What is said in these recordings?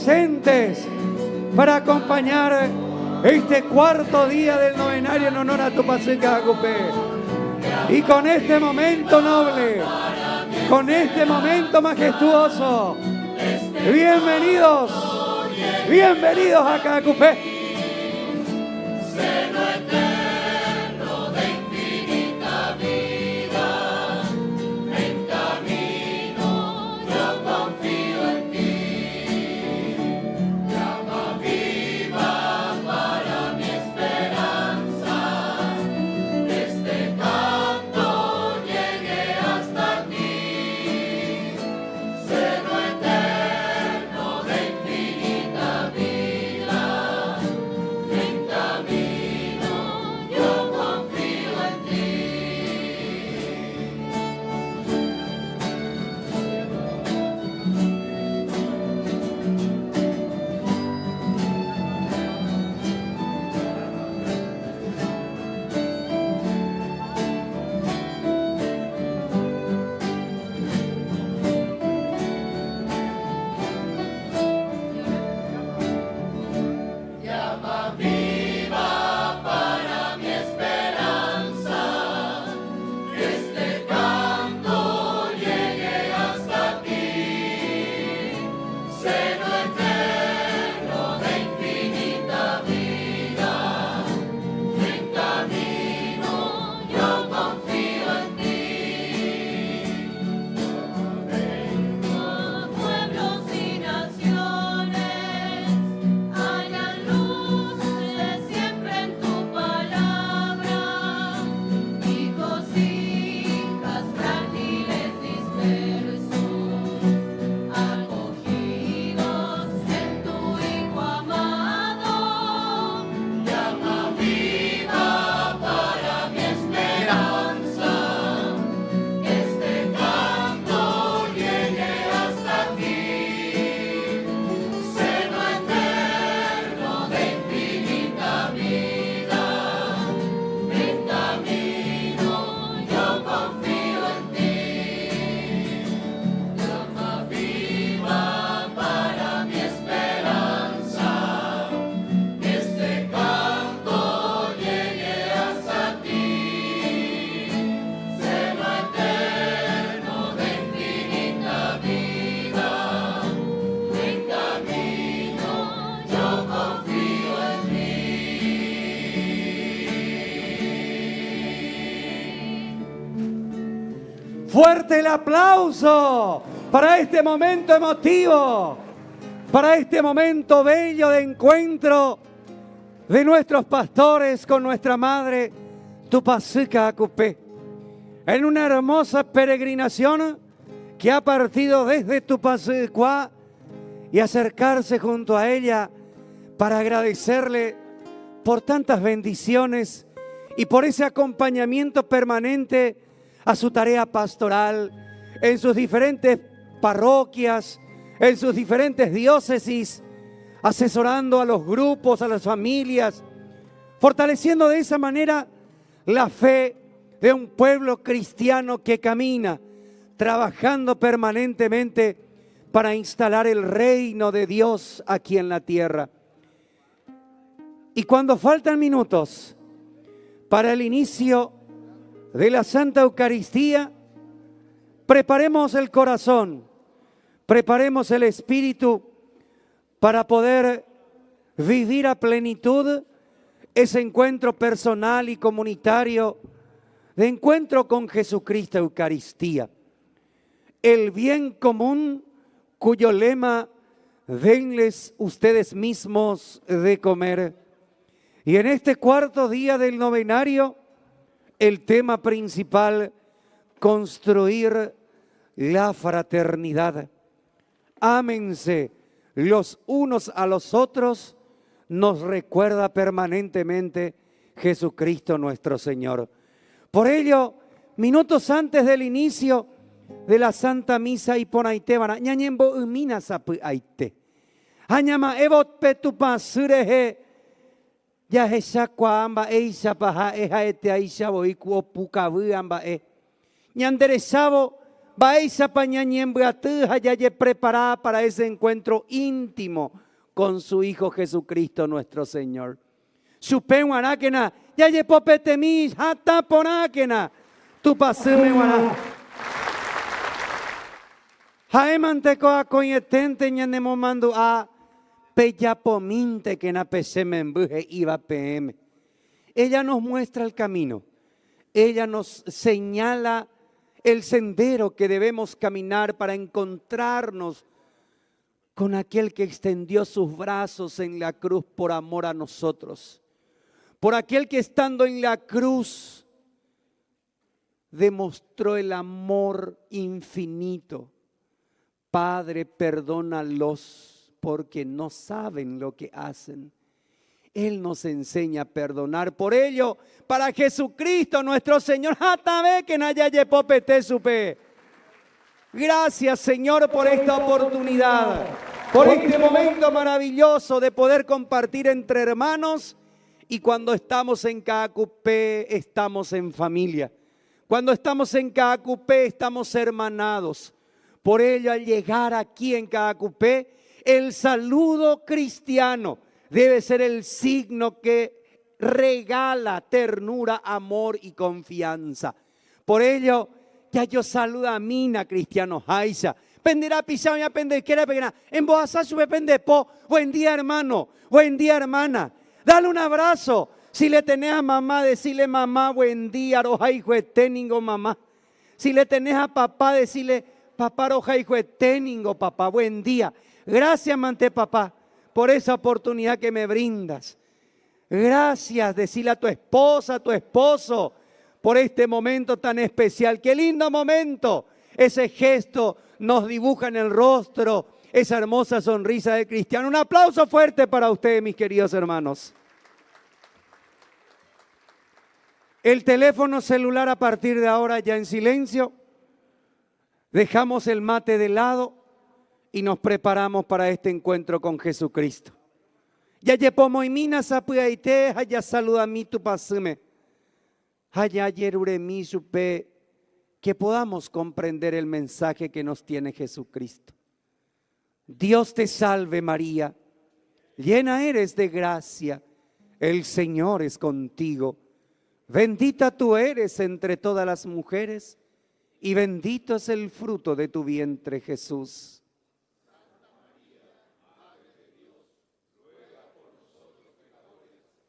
presentes para acompañar este cuarto día del novenario en honor a Tupacica Acupé. Y con este momento noble, con este momento majestuoso, bienvenidos, bienvenidos a Cacupé. Fuerte el aplauso para este momento emotivo, para este momento bello de encuentro de nuestros pastores con nuestra madre Tupacica Acupé. En una hermosa peregrinación que ha partido desde Tupacicuá y acercarse junto a ella para agradecerle por tantas bendiciones y por ese acompañamiento permanente a su tarea pastoral en sus diferentes parroquias, en sus diferentes diócesis, asesorando a los grupos, a las familias, fortaleciendo de esa manera la fe de un pueblo cristiano que camina, trabajando permanentemente para instalar el reino de Dios aquí en la tierra. Y cuando faltan minutos para el inicio de la Santa Eucaristía, preparemos el corazón, preparemos el espíritu para poder vivir a plenitud ese encuentro personal y comunitario de encuentro con Jesucristo Eucaristía. El bien común cuyo lema, denles ustedes mismos de comer. Y en este cuarto día del novenario, el tema principal, construir la fraternidad. Ámense los unos a los otros, nos recuerda permanentemente Jesucristo nuestro Señor. Por ello, minutos antes del inicio de la Santa Misa Iponaitebana, ñañembo umina sapu aite. Hañama evot petupa sureje. Ya esa cuamba eisa paja eja ete aisa boiku pukavu amba e. Ñanderesabo vais a pañañembuatija ya preparada para ese encuentro íntimo con su Hijo Jesucristo nuestro Señor. Supen guaráquena, ya popetemis, hata poráquena, tu pasume guará. Jaemanteco a coñetente ñanemo mando a peyapominte que na peseme embuje iba PM. Ella nos muestra el camino. Ella nos señala el sendero que debemos caminar para encontrarnos con aquel que extendió sus brazos en la cruz por amor a nosotros. Por aquel que estando en la cruz demostró el amor infinito. Padre, perdónalos porque no saben lo que hacen. Él nos enseña a perdonar. Por ello, para Jesucristo nuestro Señor, gracias, Señor, por esta oportunidad, por este momento maravilloso de poder compartir entre hermanos. Y cuando estamos en Caacupé, estamos en familia. Cuando estamos en Caacupé, estamos hermanados. Por ello, al llegar aquí en Caacupé, el saludo cristiano debe ser el signo que regala ternura, amor y confianza. Por ello, ya yo saludo a Mina cristiano Jaisa. Penderá pisao ya pendequera pegana. En Boazá sube pendepo. Buen día, hermano. Buen día, hermana. Dale un abrazo. Si le tenés a mamá, decirle mamá, buen día, roja hijo de teningo, mamá. Si le tenés a papá, decirle papá, roja hijo de teningo, papá, buen día. Gracias, mante papá, por esa oportunidad que me brindas. Gracias, decirle a tu esposa, a tu esposo, por este momento tan especial. Qué lindo momento. Ese gesto nos dibuja en el rostro esa hermosa sonrisa de cristiano. Un aplauso fuerte para ustedes, mis queridos hermanos. El teléfono celular a partir de ahora ya en silencio. Dejamos el mate de lado y nos preparamos para este encuentro con Jesucristo. Ya yepomo y mina sapuaite, ya saluda a mí tu pasume. Ya yerure mi supe, que podamos comprender el mensaje que nos tiene Jesucristo. Dios te salve María, llena eres de gracia, el Señor es contigo. Bendita tú eres entre todas las mujeres y bendito es el fruto de tu vientre, Jesús. Santa María, Madre de Dios, ruega por nosotros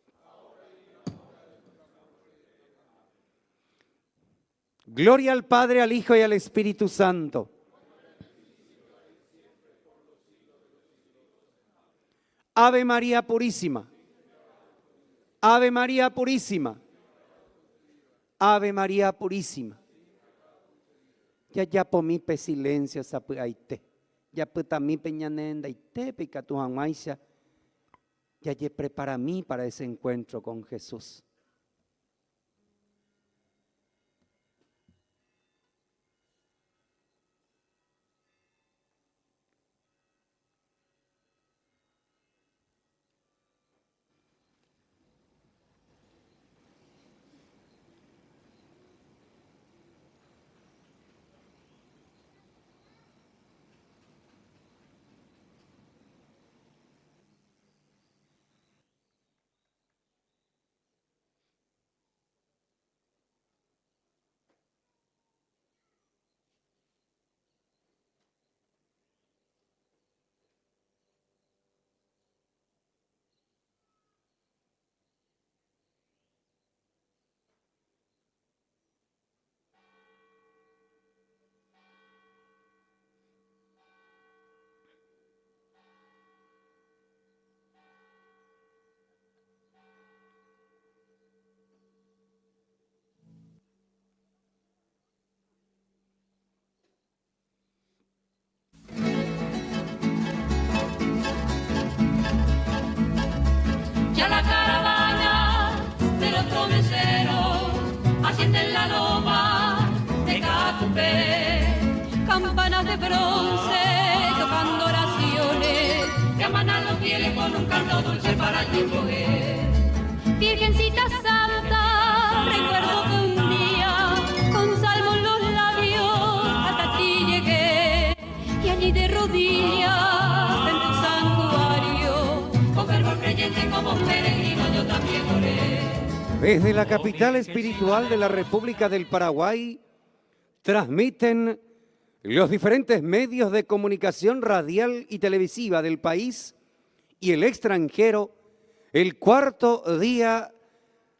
pecadores, ahora y en la hora de nuestra muerte. Amén. Gloria al Padre, al Hijo y al Espíritu Santo. Ave María Purísima. Ave María Purísima. Ave María Purísima. Ya por mi pe silencio sapuaite. Ya puta mi peñanenda y te pica tu amaisha. Ya prepara mí para ese encuentro con Jesús. Ya la caravana de los promeseros asciende en la loma de Caacupé. Campanas de bronce tocando oraciones, llaman a los fieles con un canto dulce para el recoger. Virgencita Santa, recuerdo que un día con salmo en los labios hasta ti con peregrino yo también oré. Desde la capital espiritual de la República del Paraguay, transmiten los diferentes medios de comunicación radial y televisiva del país y el extranjero el cuarto día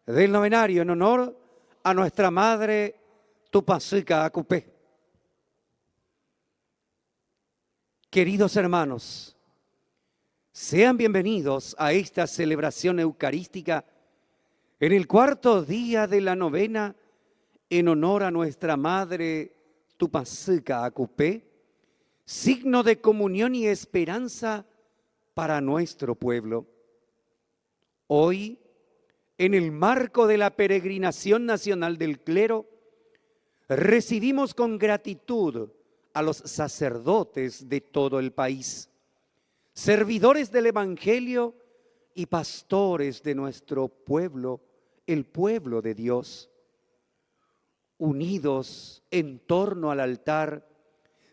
del novenario en honor a nuestra Madre Tupacica Acupé. Queridos hermanos, sean bienvenidos a esta celebración eucarística en el cuarto día de la novena en honor a nuestra Madre Tupacica Acupé, signo de comunión y esperanza para nuestro pueblo. Hoy, en el marco de la peregrinación nacional del clero, recibimos con gratitud a los sacerdotes de todo el país, servidores del Evangelio y pastores de nuestro pueblo, el pueblo de Dios. Unidos en torno al altar,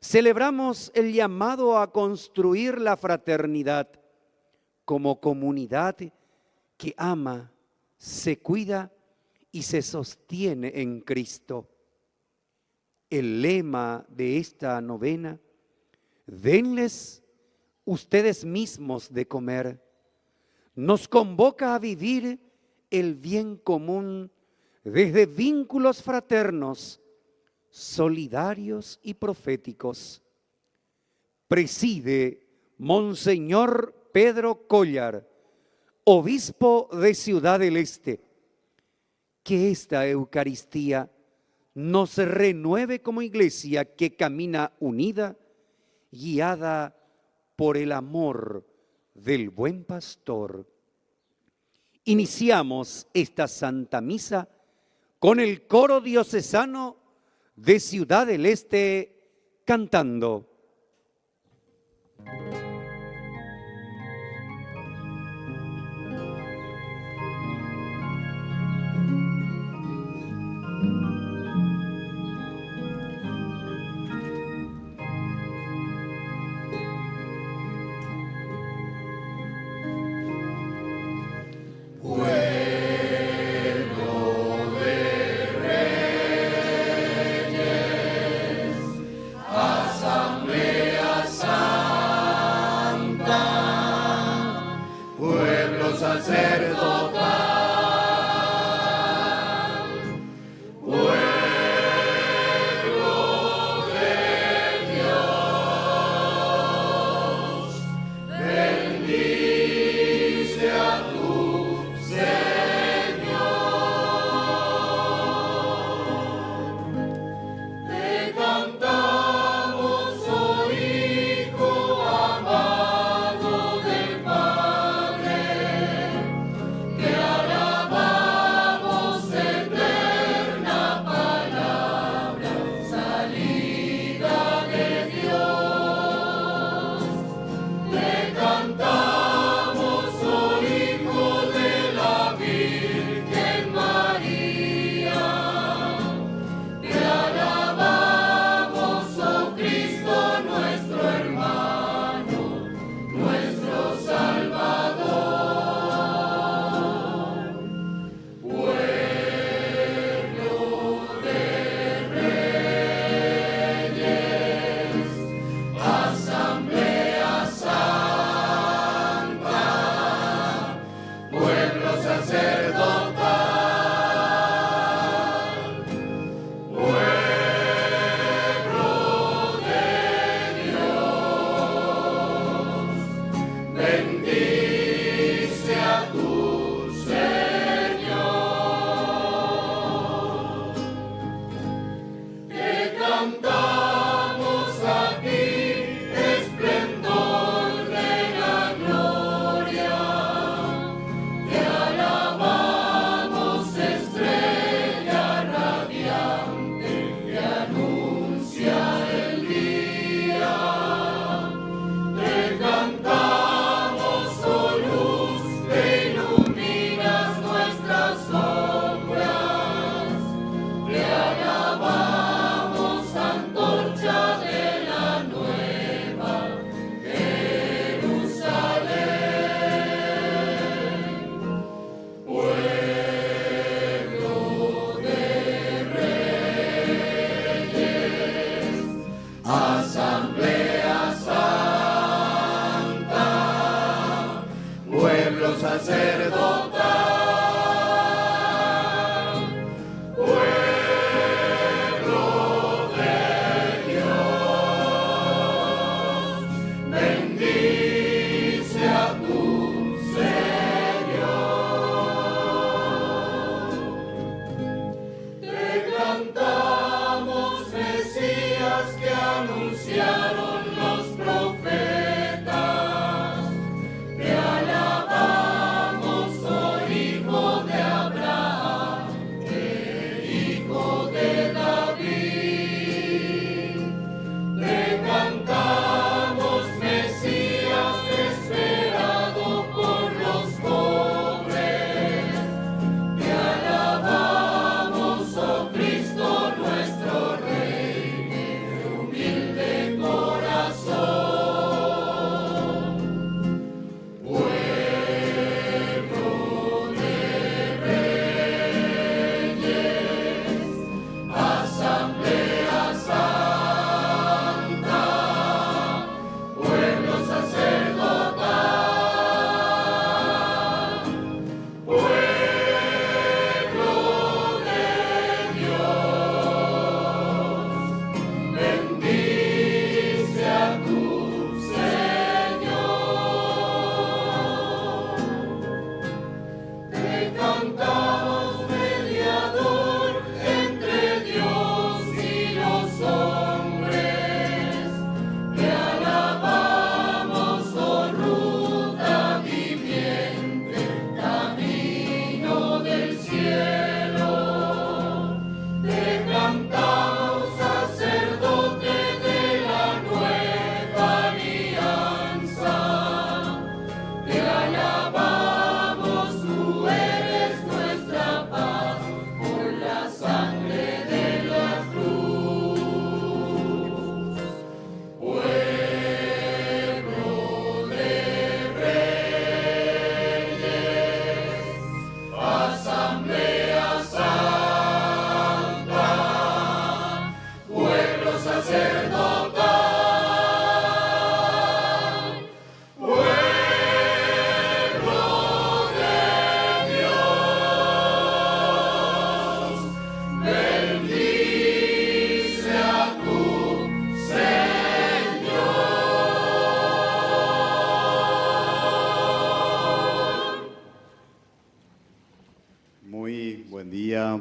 celebramos el llamado a construir la fraternidad como comunidad que ama, se cuida y se sostiene en Cristo. El lema de esta novena: denles ustedes mismos de comer, nos convoca a vivir el bien común desde vínculos fraternos, solidarios y proféticos. Preside Monseñor Pedro Collar, obispo de Ciudad del Este. Que esta Eucaristía nos renueve como iglesia que camina unida, guiada por el amor del buen pastor. Iniciamos esta Santa Misa con el coro diocesano de Ciudad del Este cantando.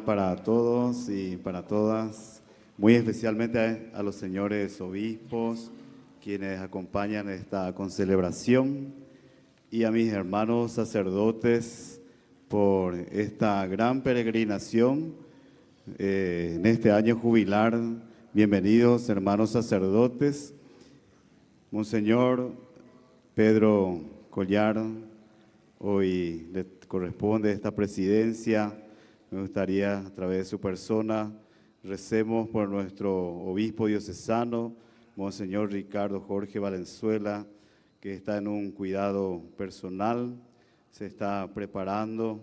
Para todos y para todas, muy especialmente a los señores obispos, quienes acompañan esta concelebración, y a mis hermanos sacerdotes por esta gran peregrinación en este año jubilar. Bienvenidos, hermanos sacerdotes. Monseñor Pedro Collar, hoy le corresponde esta presidencia. Me gustaría, a través de su persona, recemos por nuestro obispo diocesano, Monseñor Ricardo Jorge Valenzuela, que está en un cuidado personal, se está preparando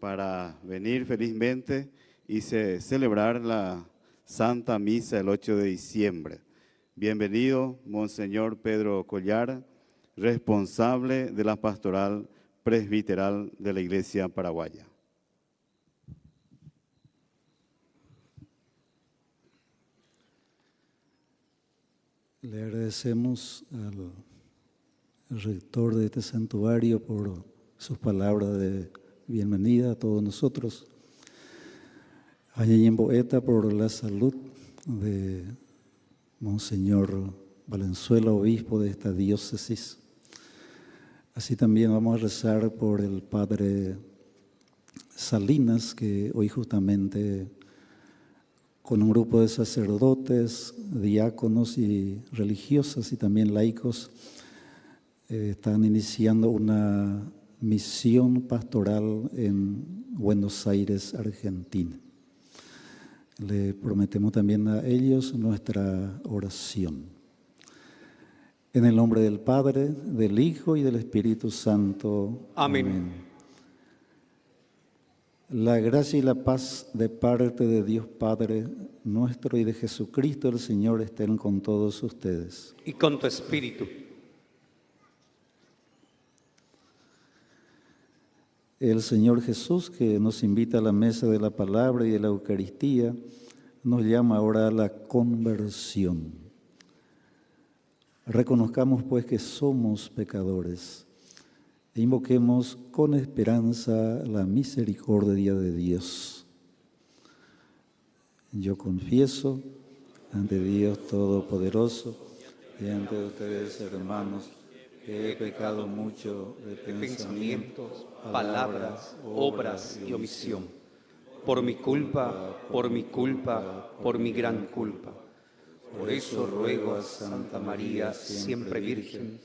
para venir felizmente y celebrar la Santa Misa el 8 de diciembre. Bienvenido, Monseñor Pedro Collar, responsable de la pastoral presbiteral de la Iglesia Paraguaya. Le agradecemos al rector de este santuario por sus palabras de bienvenida a todos nosotros. A Ñañen Boeta por la salud de Monseñor Valenzuela, obispo de esta diócesis. Así también vamos a rezar por el padre Salinas, que hoy justamente con un grupo de sacerdotes, diáconos y religiosas y también laicos están iniciando una misión pastoral en Buenos Aires, Argentina. Le prometemos también a ellos nuestra oración. En el nombre del Padre, del Hijo y del Espíritu Santo. Amén. Amén. La gracia y la paz de parte de Dios Padre nuestro y de Jesucristo el Señor estén con todos ustedes. Y con tu espíritu. El Señor Jesús, que nos invita a la mesa de la palabra y de la Eucaristía, nos llama ahora a la conversión. Reconozcamos pues que somos pecadores e invoquemos con esperanza la misericordia de Dios. Yo confieso ante Dios Todopoderoso y ante ustedes, hermanos, que he pecado mucho de pensamientos, palabras, obras y omisión. Por mi culpa, por mi gran culpa. Por eso ruego a Santa María, siempre Virgen,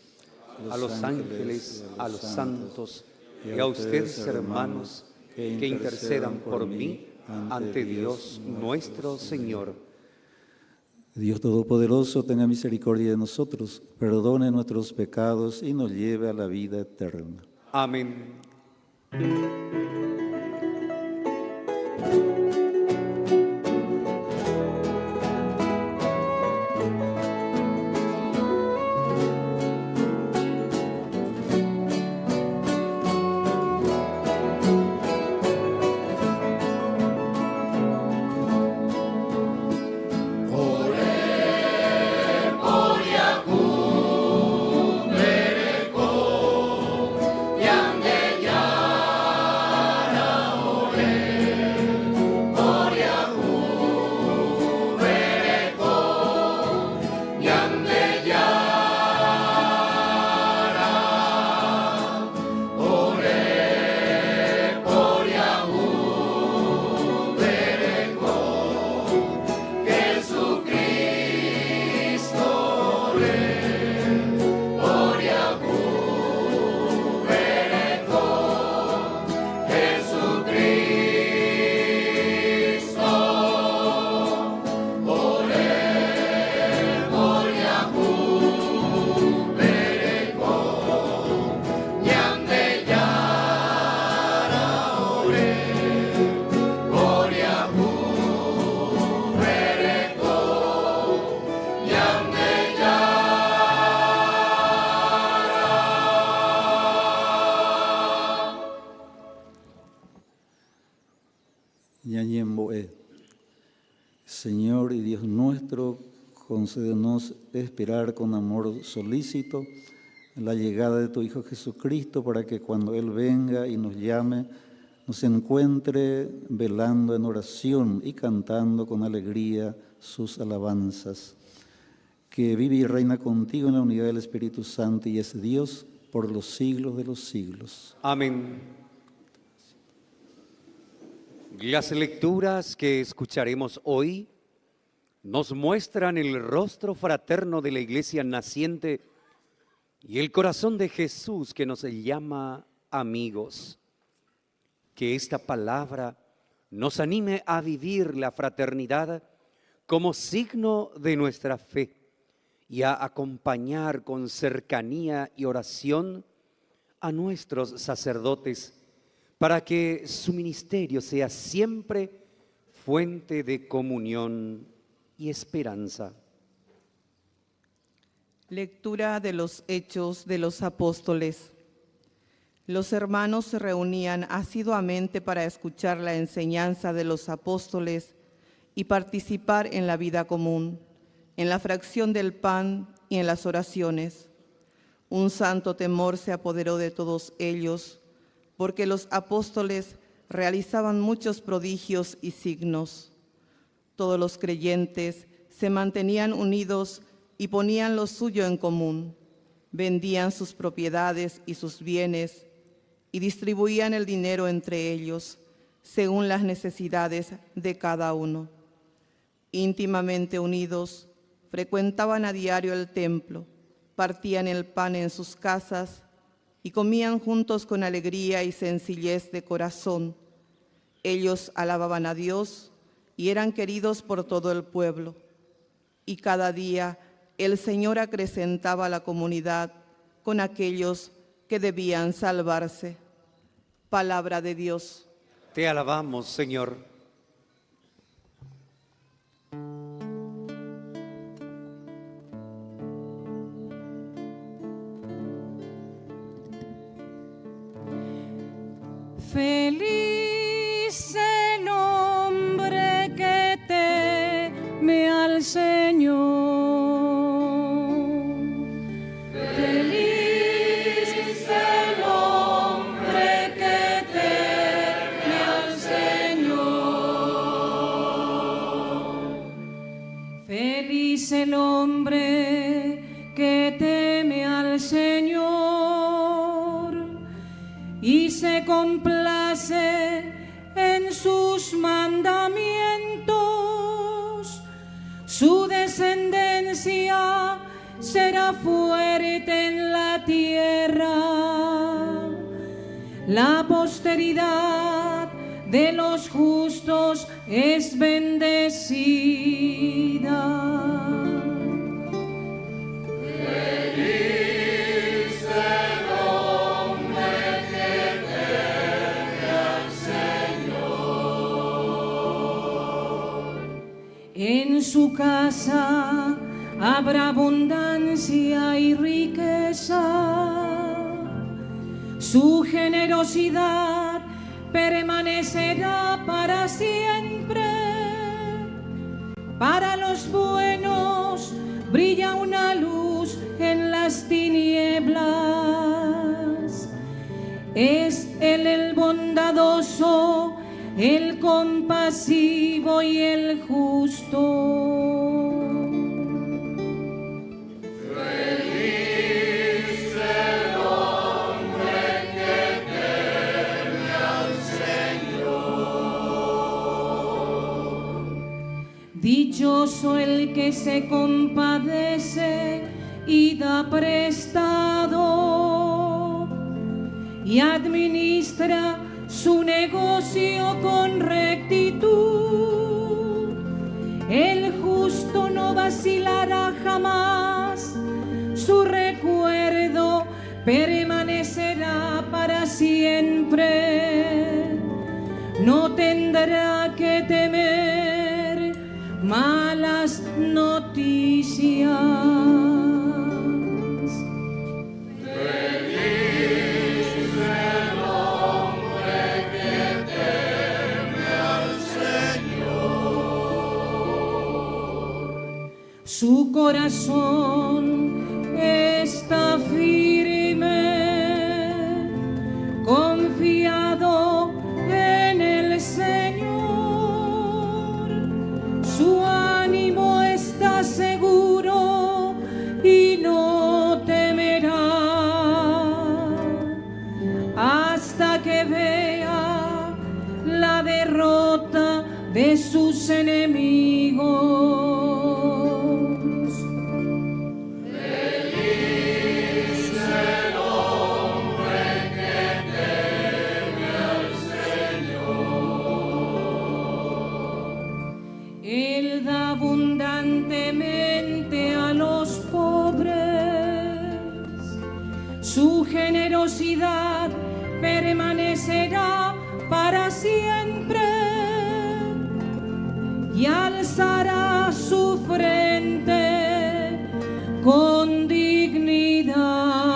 a los ángeles, a los santos y a ustedes, hermanos, que intercedan por mí ante Dios nuestro Señor. Dios Todopoderoso, tenga misericordia de nosotros, perdone nuestros pecados y nos lleve a la vida eterna. Amén. Señor y Dios nuestro, concédenos esperar con amor solícito la llegada de tu Hijo Jesucristo, para que cuando Él venga y nos llame, nos encuentre velando en oración y cantando con alegría sus alabanzas. Que vive y reina contigo en la unidad del Espíritu Santo y es Dios por los siglos de los siglos. Amén. Las lecturas que escucharemos hoy nos muestran el rostro fraterno de la Iglesia naciente y el corazón de Jesús que nos llama amigos. Que esta palabra nos anime a vivir la fraternidad como signo de nuestra fe y a acompañar con cercanía y oración a nuestros sacerdotes para que su ministerio sea siempre fuente de comunión y esperanza. Lectura de los Hechos de los Apóstoles. Los hermanos se reunían asiduamente para escuchar la enseñanza de los apóstoles y participar en la vida común, en la fracción del pan y en las oraciones. Un santo temor se apoderó de todos ellos, porque los apóstoles realizaban muchos prodigios y signos. Todos los creyentes se mantenían unidos y ponían lo suyo en común, vendían sus propiedades y sus bienes y distribuían el dinero entre ellos, según las necesidades de cada uno. Íntimamente unidos, frecuentaban a diario el templo, partían el pan en sus casas y comían juntos con alegría y sencillez de corazón. Ellos alababan a Dios y eran queridos por todo el pueblo. Y cada día el Señor acrecentaba la comunidad con aquellos que debían salvarse. Palabra de Dios. Te alabamos, Señor. Feliz el hombre que teme al Señor. Feliz el hombre que teme al Señor. Feliz el hombre que teme al Señor y se complace en sus mandamientos. Su descendencia será fuerte en la tierra. La posteridad de los justos es bendecida. En su casa habrá abundancia y riqueza. Su generosidad permanecerá para siempre. Para los buenos brilla una luz en las tinieblas. Es Él el bondadoso, el compasivo y el justo. Feliz el hombre que teme al Señor. Dichoso el que se compadece y da prestado y administra su negocio con rectitud. El justo no vacilará jamás, su recuerdo permanecerá para siempre. No tendrá que temer malas noticias. Su corazón está firme, confiado en el Señor. Su ánimo está seguro y no temerá hasta que vea la derrota de sus enemigos. Él da abundantemente a los pobres. Su generosidad permanecerá para siempre y alzará su frente con dignidad.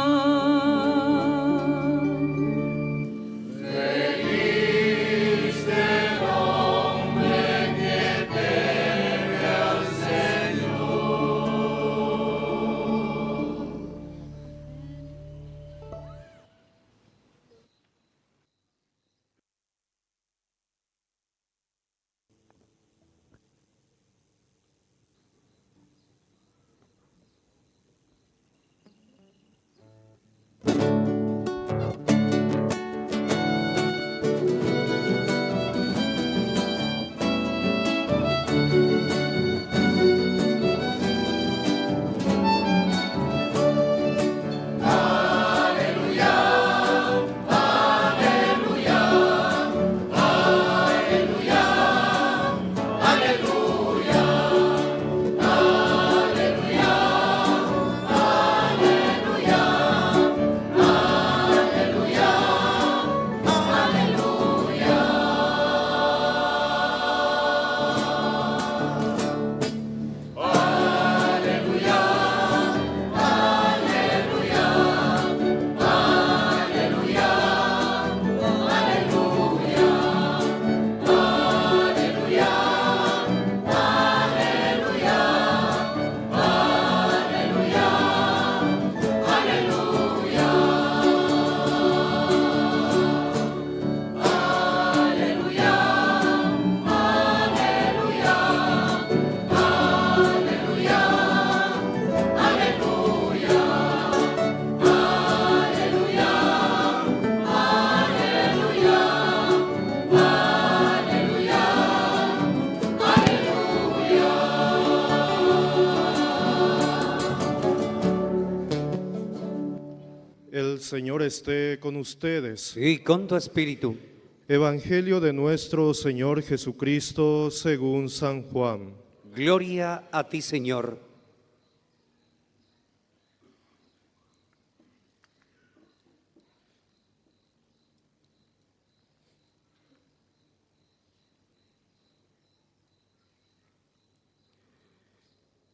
Señor esté con ustedes. Y con tu espíritu. Evangelio de nuestro Señor Jesucristo según San Juan. Gloria a ti, Señor.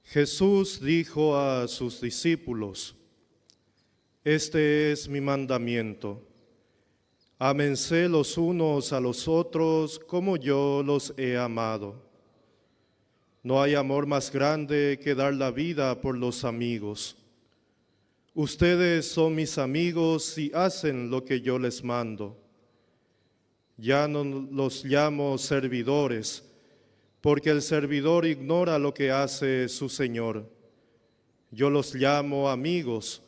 Jesús dijo a sus discípulos: Este es mi mandamiento. Ámense los unos a los otros como yo los he amado. No hay amor más grande que dar la vida por los amigos. Ustedes son mis amigos si hacen lo que yo les mando. Ya no los llamo servidores, porque el servidor ignora lo que hace su Señor. Yo los llamo amigos,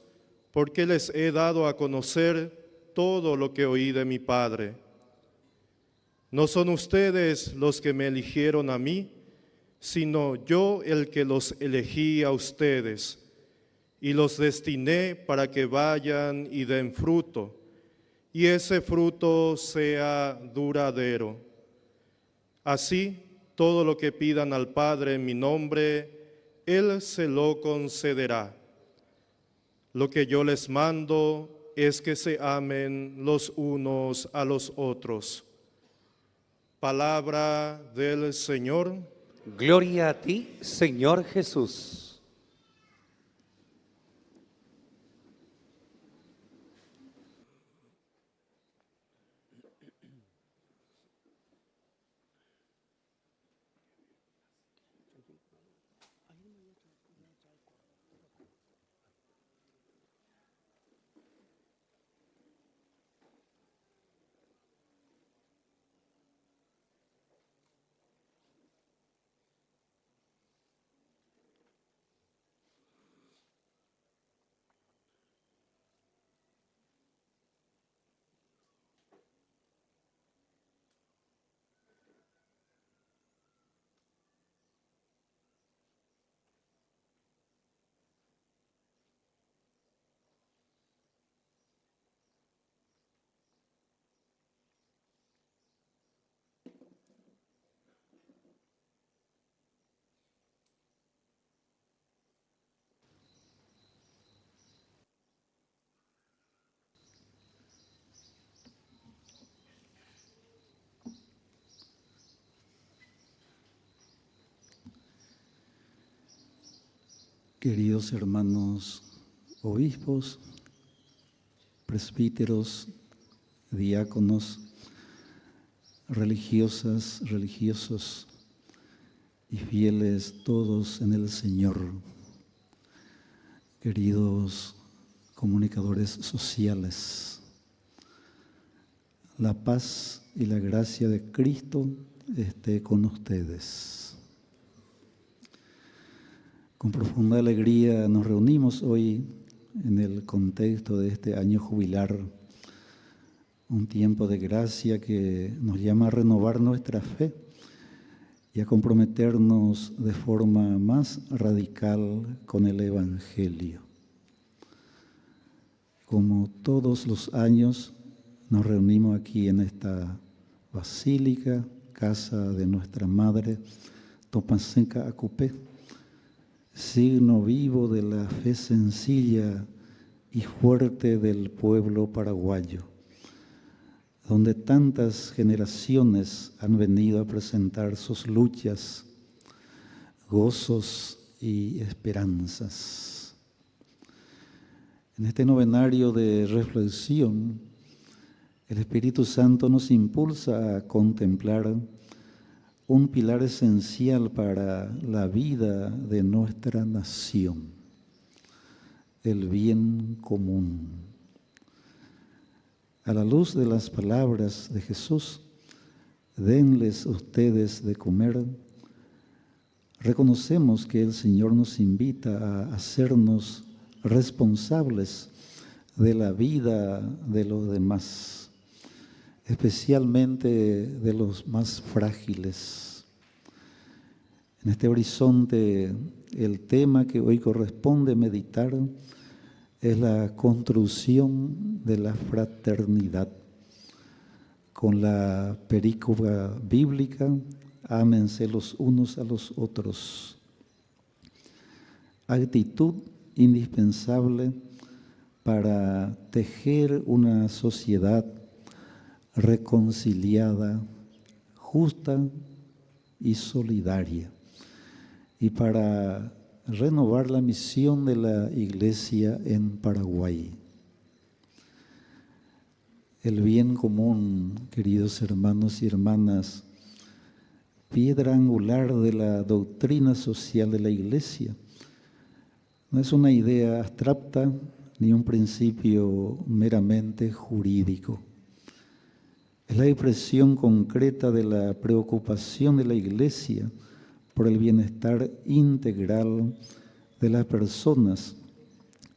porque les he dado a conocer todo lo que oí de mi Padre. No son ustedes los que me eligieron a mí, sino yo el que los elegí a ustedes, y los destiné para que vayan y den fruto, y ese fruto sea duradero. Así, todo lo que pidan al Padre en mi nombre, Él se lo concederá. Lo que yo les mando es que se amen los unos a los otros. Palabra del Señor. Gloria a ti, Señor Jesús. Queridos hermanos obispos, presbíteros, diáconos, religiosas, religiosos y fieles todos en el Señor, queridos comunicadores sociales, la paz y la gracia de Cristo esté con ustedes. Con profunda alegría nos reunimos hoy en el contexto de este año jubilar, un tiempo de gracia que nos llama a renovar nuestra fe y a comprometernos de forma más radical con el Evangelio. Como todos los años nos reunimos aquí en esta basílica, casa de nuestra Madre, Topasenka Acupé, signo vivo de la fe sencilla y fuerte del pueblo paraguayo, donde tantas generaciones han venido a presentar sus luchas, gozos y esperanzas. En este novenario de reflexión, el Espíritu Santo nos impulsa a contemplar un pilar esencial para la vida de nuestra nación, el bien común. A la luz de las palabras de Jesús, denles ustedes de comer, reconocemos que el Señor nos invita a hacernos responsables de la vida de los demás, especialmente de los más frágiles. En este horizonte, el tema que hoy corresponde meditar es la construcción de la fraternidad. Con la perícopa bíblica, ámense los unos a los otros. Actitud indispensable para tejer una sociedad reconciliada, justa y solidaria, y para renovar la misión de la Iglesia en Paraguay. El bien común, queridos hermanos y hermanas, piedra angular de la doctrina social de la Iglesia, no es una idea abstracta ni un principio meramente jurídico. Es la expresión concreta de la preocupación de la Iglesia por el bienestar integral de las personas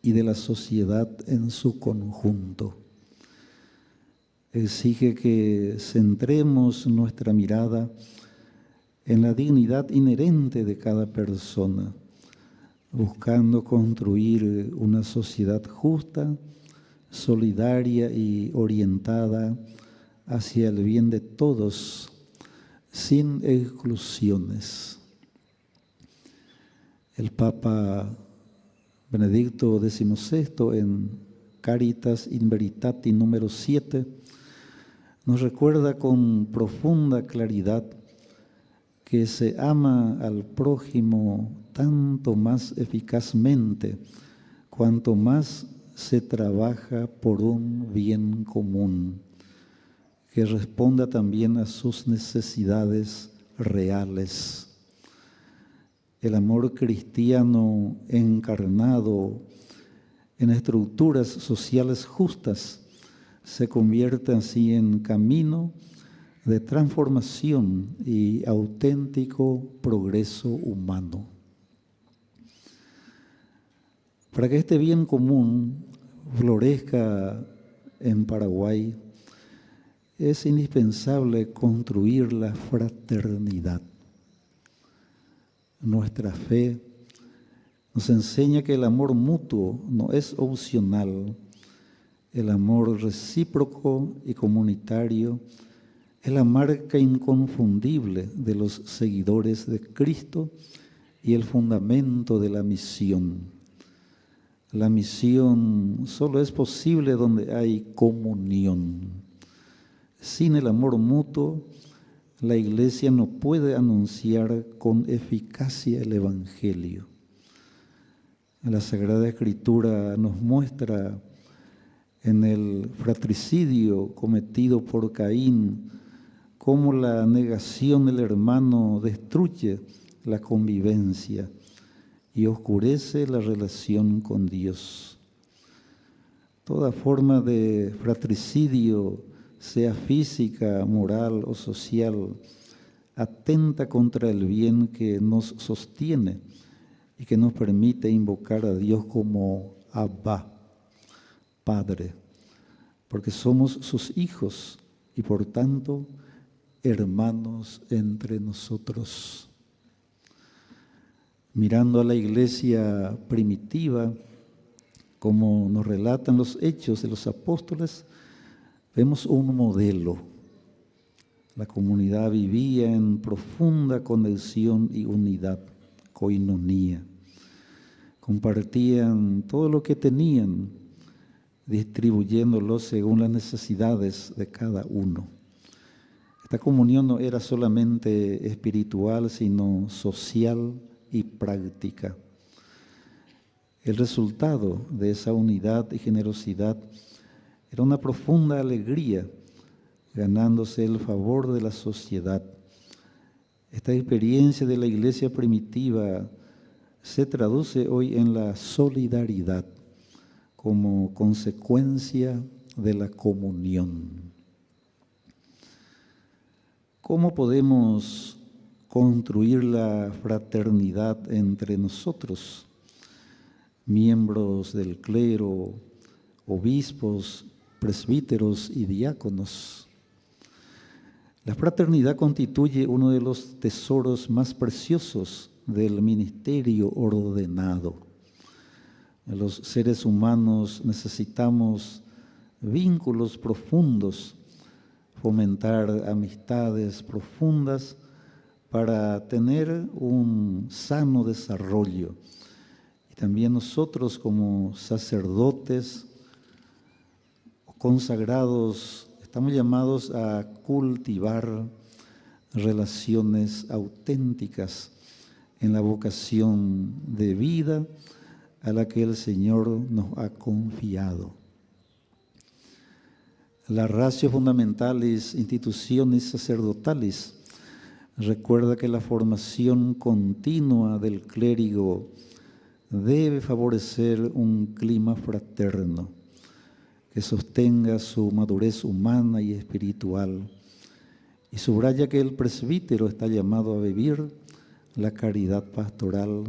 y de la sociedad en su conjunto. Exige que centremos nuestra mirada en la dignidad inherente de cada persona, buscando construir una sociedad justa, solidaria y orientada hacia el bien de todos, sin exclusiones. El Papa Benedicto XVI, en Caritas in Veritate número 7, nos recuerda con profunda claridad que se ama al prójimo tanto más eficazmente cuanto más se trabaja por un bien común, que responda también a sus necesidades reales. El amor cristiano encarnado en estructuras sociales justas se convierte así en camino de transformación y auténtico progreso humano. Para que este bien común florezca en Paraguay, es indispensable construir la fraternidad. Nuestra fe nos enseña que el amor mutuo no es opcional. El amor recíproco y comunitario es la marca inconfundible de los seguidores de Cristo y el fundamento de la misión. La misión solo es posible donde hay comunión. Sin el amor mutuo, la Iglesia no puede anunciar con eficacia el Evangelio. La Sagrada Escritura nos muestra en el fratricidio cometido por Caín cómo la negación del hermano destruye la convivencia y oscurece la relación con Dios. Toda forma de fratricidio, sea física, moral o social, atenta contra el bien que nos sostiene y que nos permite invocar a Dios como Abba, Padre, porque somos sus hijos y por tanto hermanos entre nosotros. Mirando a la Iglesia primitiva, como nos relatan los hechos de los apóstoles, vemos un modelo. La comunidad vivía en profunda conexión y unidad, coinonía. Compartían todo lo que tenían, distribuyéndolo según las necesidades de cada uno. Esta comunión no era solamente espiritual, sino social y práctica. El resultado de esa unidad y generosidad era una profunda alegría, ganándose el favor de la sociedad. Esta experiencia de la Iglesia primitiva se traduce hoy en la solidaridad como consecuencia de la comunión. ¿Cómo podemos construir la fraternidad entre nosotros, miembros del clero, obispos, presbíteros y diáconos? La fraternidad constituye uno de los tesoros más preciosos del ministerio ordenado, Los seres humanos necesitamos vínculos profundos, fomentar amistades profundas para tener un sano desarrollo. Y también nosotros como sacerdotes consagrados estamos llamados a cultivar relaciones auténticas en la vocación de vida a la que el Señor nos ha confiado. La Ratio Fundamentalis Institutionis Sacerdotalis recuerda que la formación continua del clérigo debe favorecer un clima fraterno que sostenga su madurez humana y espiritual, y subraya que el presbítero está llamado a vivir la caridad pastoral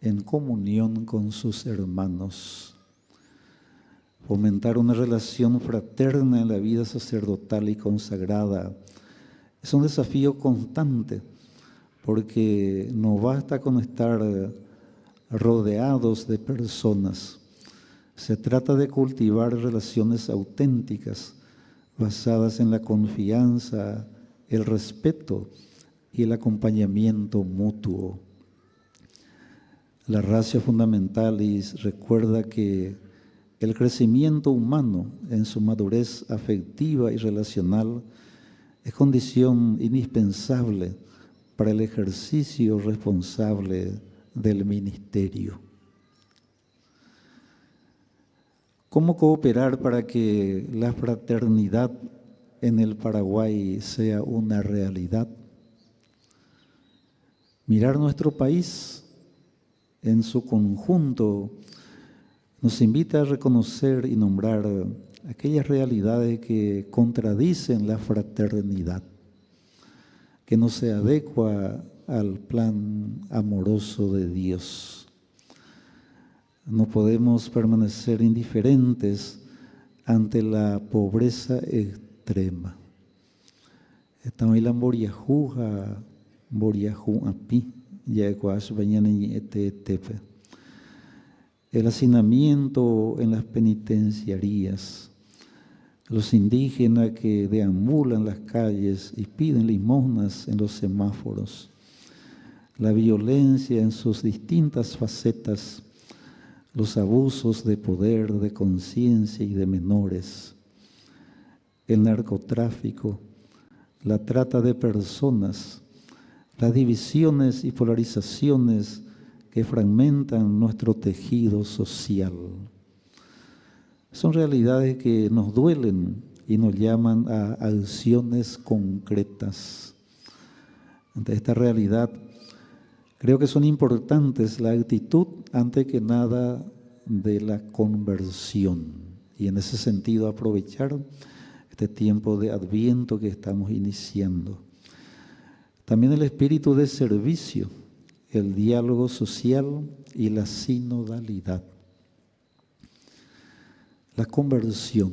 en comunión con sus hermanos. Fomentar una relación fraterna en la vida sacerdotal y consagrada es un desafío constante, porque no basta con estar rodeados de personas. Se trata de cultivar relaciones auténticas, basadas en la confianza, el respeto y el acompañamiento mutuo. La Ratio Fundamentalis recuerda que el crecimiento humano en su madurez afectiva y relacional es condición indispensable para el ejercicio responsable del ministerio. ¿Cómo cooperar para que la fraternidad en el Paraguay sea una realidad? Mirar nuestro país en su conjunto nos invita a reconocer y nombrar aquellas realidades que contradicen la fraternidad, que no se adecua al plan amoroso de Dios. No podemos permanecer indiferentes ante la pobreza extrema. Estamos en la Boriajuja, Boriajuapi, el hacinamiento en las penitenciarías, los indígenas que deambulan las calles y piden limosnas en los semáforos, la violencia en sus distintas facetas, los abusos de poder, de conciencia y de menores, el narcotráfico, la trata de personas, las divisiones y polarizaciones que fragmentan nuestro tejido social. Son realidades que nos duelen y nos llaman a acciones concretas. Ante esta realidad, creo que son importantes la actitud, antes que nada, de la conversión. Y en ese sentido aprovechar este tiempo de Adviento que estamos iniciando. También el espíritu de servicio, el diálogo social y la sinodalidad. La conversión.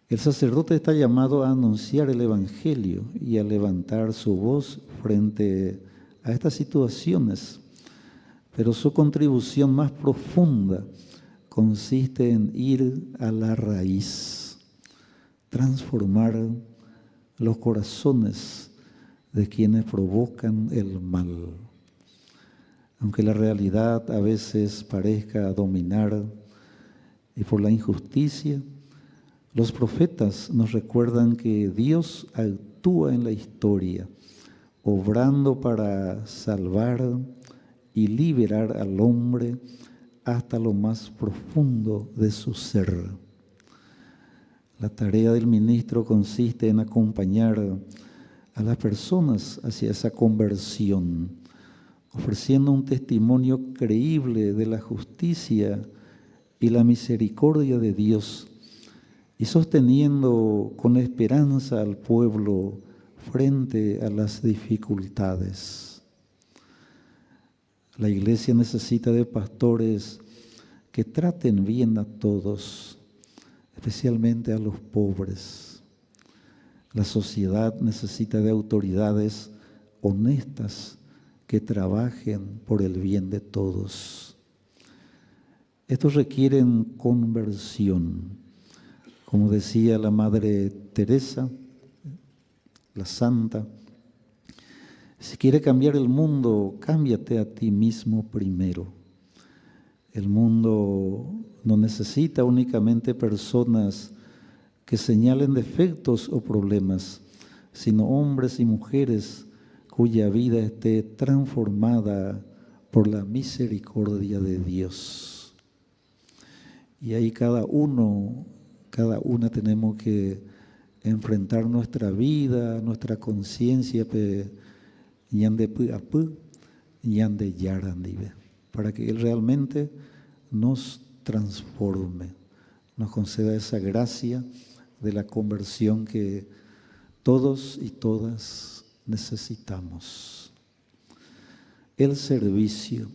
El sacerdote está llamado a anunciar el Evangelio y a levantar su voz frente a estas situaciones, pero su contribución más profunda consiste en ir a la raíz, transformar los corazones de quienes provocan el mal. Aunque la realidad a veces parezca dominar y por la injusticia, los profetas nos recuerdan que Dios actúa en la historia, obrando para salvar y liberar al hombre hasta lo más profundo de su ser. La tarea del ministro consiste en acompañar a las personas hacia esa conversión, ofreciendo un testimonio creíble de la justicia y la misericordia de Dios y sosteniendo con esperanza al pueblo frente a las dificultades. La Iglesia necesita de pastores que traten bien a todos, especialmente a los pobres. La sociedad necesita de autoridades honestas que trabajen por el bien de todos. Estos requieren conversión. Como decía la Madre Teresa, la Santa, si quiere cambiar el mundo, cámbiate a ti mismo primero. El mundo no necesita únicamente personas que señalen defectos o problemas, sino hombres y mujeres cuya vida esté transformada por la misericordia de Dios. Y ahí cada una tenemos que enfrentar nuestra vida, nuestra conciencia, para que Él realmente nos transforme, nos conceda esa gracia de la conversión que todos y todas necesitamos. El servicio.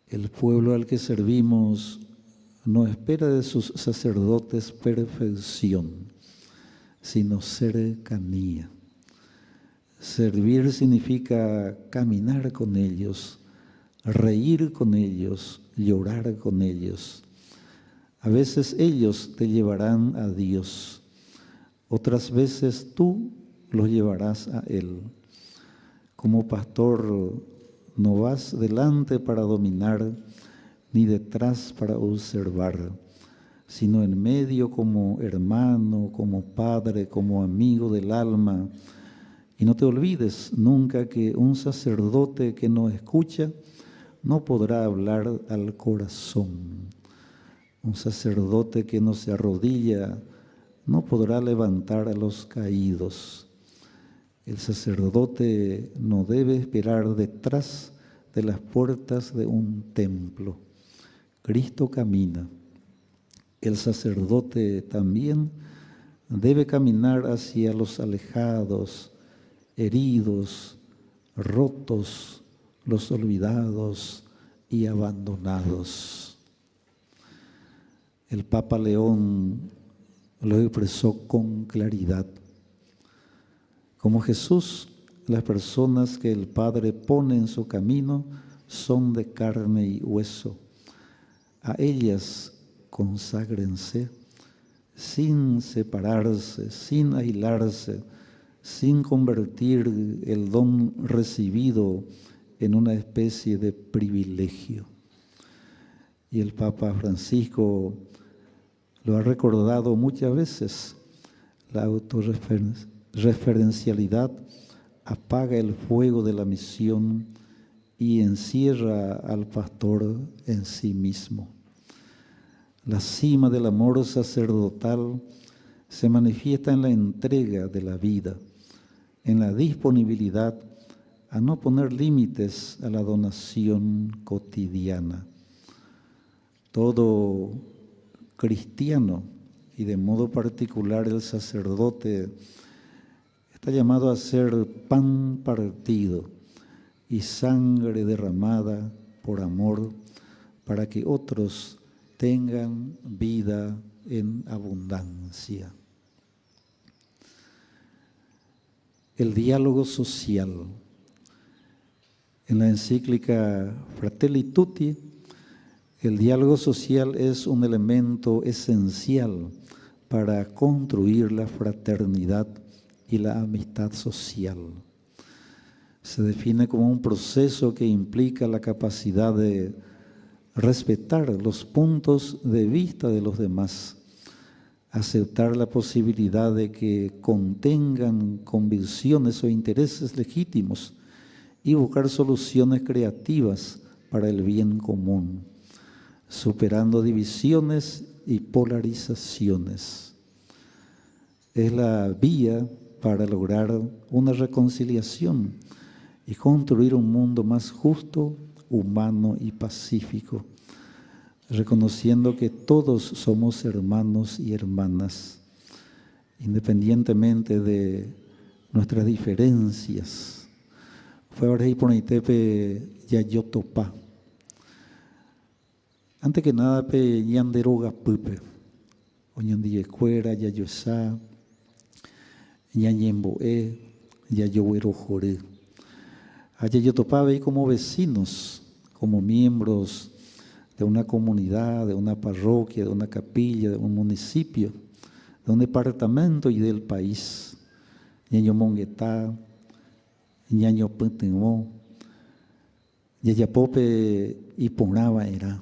El pueblo al que servimos no espera de sus sacerdotes perfección, sino cercanía. Servir significa caminar con ellos, reír con ellos, llorar con ellos. A veces ellos te llevarán a Dios, otras veces tú los llevarás a Él. Como pastor no vas delante para dominar, ni detrás para observar, sino en medio como hermano, como padre, como amigo del alma. Y no te olvides nunca que un sacerdote que no escucha no podrá hablar al corazón. Un sacerdote que no se arrodilla no podrá levantar a los caídos. El sacerdote no debe esperar detrás de las puertas de un templo. Cristo camina. El sacerdote también debe caminar hacia los alejados, heridos, rotos, los olvidados y abandonados. El Papa León lo expresó con claridad. Como Jesús, las personas que el Padre pone en su camino son de carne y hueso. A ellas conságrense sin separarse, sin aislarse, sin convertir el don recibido en una especie de privilegio. Y el Papa Francisco lo ha recordado muchas veces. La autorreferencialidad apaga el fuego de la misión y encierra al pastor en sí mismo. La cima del amor sacerdotal se manifiesta en la entrega de la vida, en la disponibilidad a no poner límites a la donación cotidiana. Todo cristiano, y de modo particular el sacerdote, está llamado a ser pan partido y sangre derramada por amor para que otros tengan vida en abundancia. El diálogo social. En la encíclica Fratelli Tutti, el diálogo social es un elemento esencial para construir la fraternidad y la amistad social. Se define como un proceso que implica la capacidad de respetar los puntos de vista de los demás, aceptar la posibilidad de que contengan convicciones o intereses legítimos y buscar soluciones creativas para el bien común, superando divisiones y polarizaciones. Es la vía para lograr una reconciliación y construir un mundo más justo, humano y pacífico, reconociendo que todos somos hermanos y hermanas, independientemente de nuestras diferencias. Fue ahora y por Itepe Yayotopa. Antes que nada, pe yanderoga pupe, oñandillecuera, yayosá, ñañemboe, yayohuerojore. Allá yo topaba ahí como vecinos, como miembros de una comunidad, de una parroquia, de una capilla, de un municipio, de un departamento y del país. Ñaño Monguetá, Ñaño Puntimó, Yayapope y Punaba era.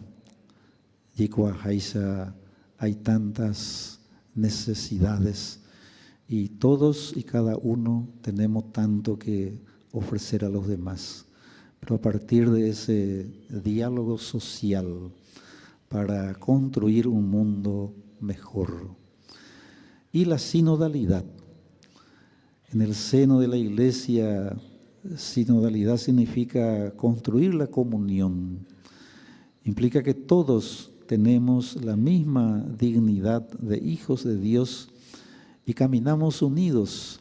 Yicuajaisa, hay tantas necesidades y todos y cada uno tenemos tanto que ofrecer a los demás. Pero a partir de ese diálogo social para construir un mundo mejor. Y la sinodalidad. En el seno de la Iglesia, sinodalidad significa construir la comunión. Implica que todos tenemos la misma dignidad de hijos de Dios y caminamos unidos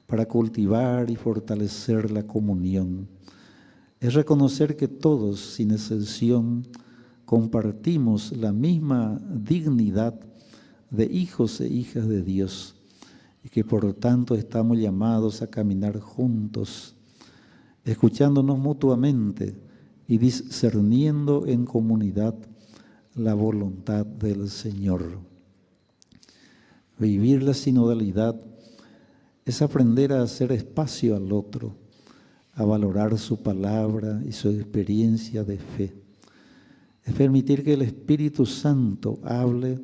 para cultivar y fortalecer la comunión. Es reconocer que todos, sin excepción, compartimos la misma dignidad de hijos e hijas de Dios y que por lo tanto estamos llamados a caminar juntos, escuchándonos mutuamente y discerniendo en comunidad la voluntad del Señor. Vivir la sinodalidad es aprender a hacer espacio al otro, a valorar su palabra y su experiencia de fe. Es permitir que el Espíritu Santo hable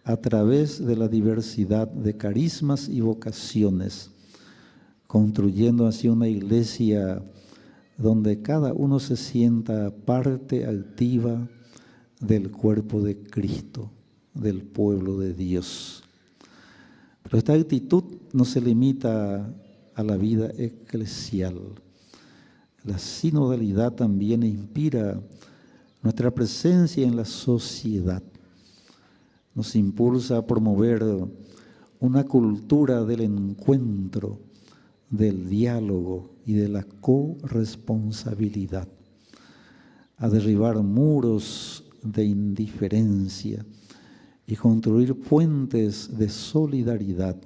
a través de la diversidad de carismas y vocaciones, construyendo así una iglesia donde cada uno se sienta parte activa del cuerpo de Cristo, del pueblo de Dios. Pero esta actitud no se limita a la vida eclesial. La sinodalidad también inspira nuestra presencia en la sociedad. Nos impulsa a promover una cultura del encuentro, del diálogo y de la corresponsabilidad, a derribar muros de indiferencia y construir puentes de solidaridad.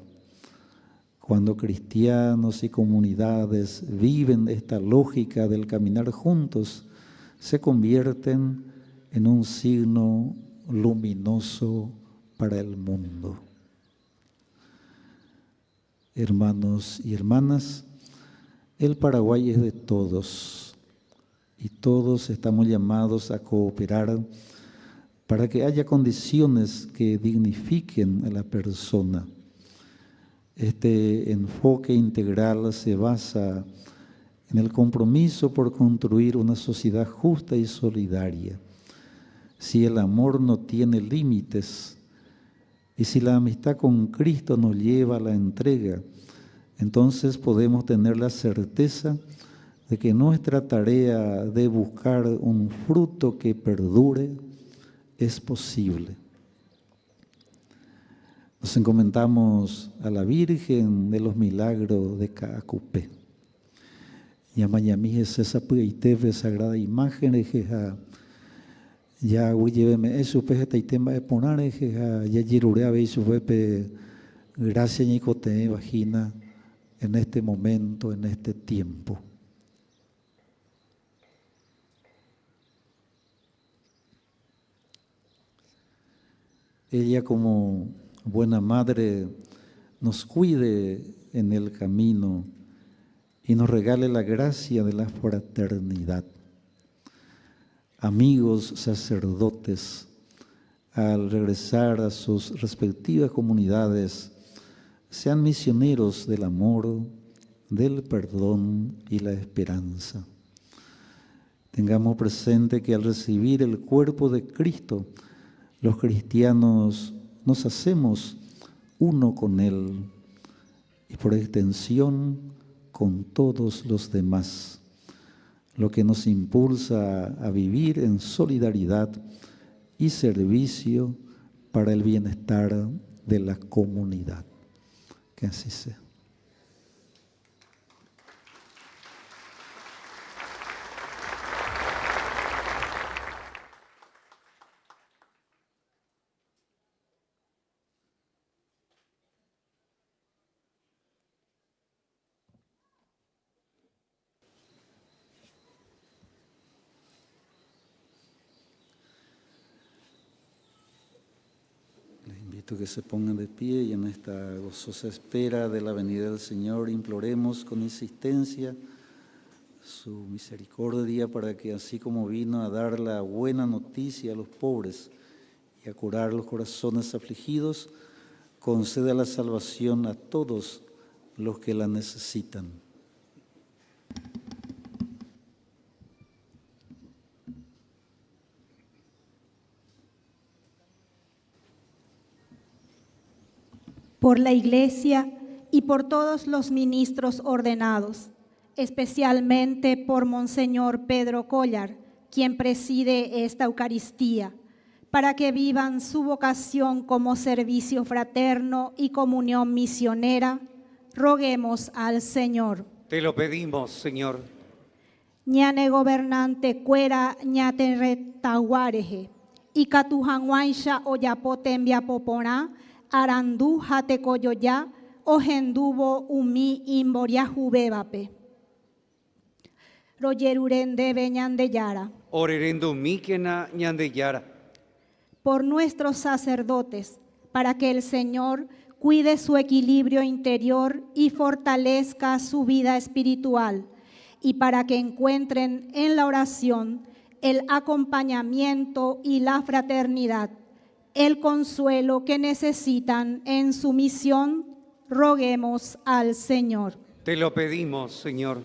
Cuando cristianos y comunidades viven esta lógica del caminar juntos, se convierten en un signo luminoso para el mundo. Hermanos y hermanas, el Paraguay es de todos y todos estamos llamados a cooperar para que haya condiciones que dignifiquen a la persona. Este enfoque integral se basa en el compromiso por construir una sociedad justa y solidaria. Si el amor no tiene límites y si la amistad con Cristo nos lleva a la entrega, entonces podemos tener la certeza de que nuestra tarea de buscar un fruto que perdure es posible. Nos encomendamos a la Virgen de los Milagros de Caacupé. Yamayami es esa pueiteve sagrada imagen ejeja. Ya huyéveme eso pues este tema de poner ejeja ya girurea ve su pepe gracias ñicote vagina en este momento, en este tiempo. Ella como buena madre nos cuide en el camino y nos regale la gracia de la fraternidad. Amigos sacerdotes, al regresar a sus respectivas comunidades, sean misioneros del amor, del perdón y la esperanza. Tengamos presente que al recibir el cuerpo de Cristo, los cristianos nos hacemos uno con Él y por extensión con todos los demás, lo que nos impulsa a vivir en solidaridad y servicio para el bienestar de la comunidad. Que así sea. Invito que se pongan de pie y en esta gozosa espera de la venida del Señor imploremos con insistencia su misericordia para que así como vino a dar la buena noticia a los pobres y a curar los corazones afligidos, conceda la salvación a todos los que la necesitan. Por la Iglesia y por todos los ministros ordenados, especialmente por Monseñor Pedro Collar, quien preside esta Eucaristía, para que vivan su vocación como servicio fraterno y comunión misionera, roguemos al Señor. Te lo pedimos, Señor. Ñane gobernante cuera ñate retaguareje, y catujanguaisha oyapote enviapoporá, arandú jate coyoya, ojendubo umi imboria jubebape. Royerurende beñandeyara. Orerendo míquena ñandeyara. Por nuestros sacerdotes, para que el Señor cuide su equilibrio interior y fortalezca su vida espiritual, y para que encuentren en la oración el acompañamiento y la fraternidad, el consuelo que necesitan en su misión, roguemos al Señor. Te lo pedimos, Señor.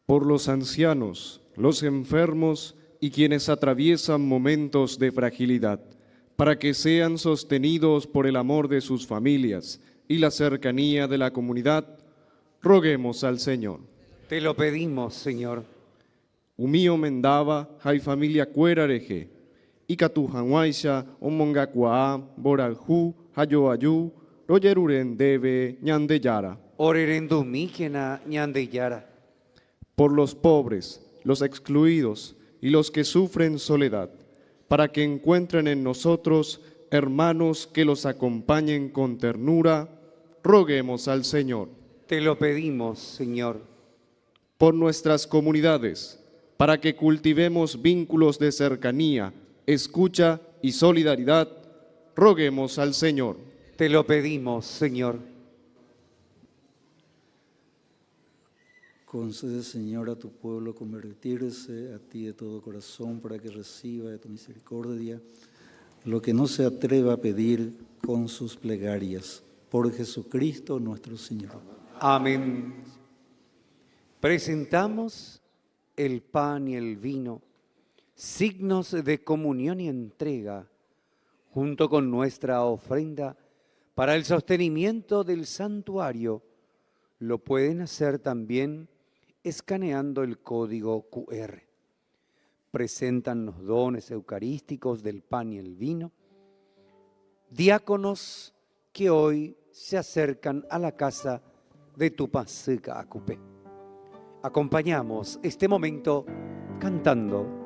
Por los ancianos, los enfermos y quienes atraviesan momentos de fragilidad, para que sean sostenidos por el amor de sus familias y la cercanía de la comunidad, roguemos al Señor. Te lo pedimos, Señor. Umío mendaba, hay familia cuerareje, y catujanguaisha, omongacuaa, boraljú, hayoayú, royeruren debe, ñandeyara. Orerendo míquena ñandeyara. Por los pobres, los excluidos y los que sufren soledad, para que encuentren en nosotros hermanos que los acompañen con ternura, roguemos al Señor. Te lo pedimos, Señor. Por nuestras comunidades, para que cultivemos vínculos de cercanía, escucha y solidaridad, roguemos al Señor. Te lo pedimos, Señor. Concede, Señor, a tu pueblo convertirse a ti de todo corazón para que reciba de tu misericordia lo que no se atreva a pedir con sus plegarias. Por Jesucristo nuestro Señor. Amén. Presentamos el pan y el vino, signos de comunión y entrega, junto con nuestra ofrenda para el sostenimiento del santuario. Lo pueden hacer también escaneando el código QR. Presentan los dones eucarísticos del pan y el vino, diáconos que hoy se acercan a la casa de Tupacica Acupé. Acompañamos este momento cantando.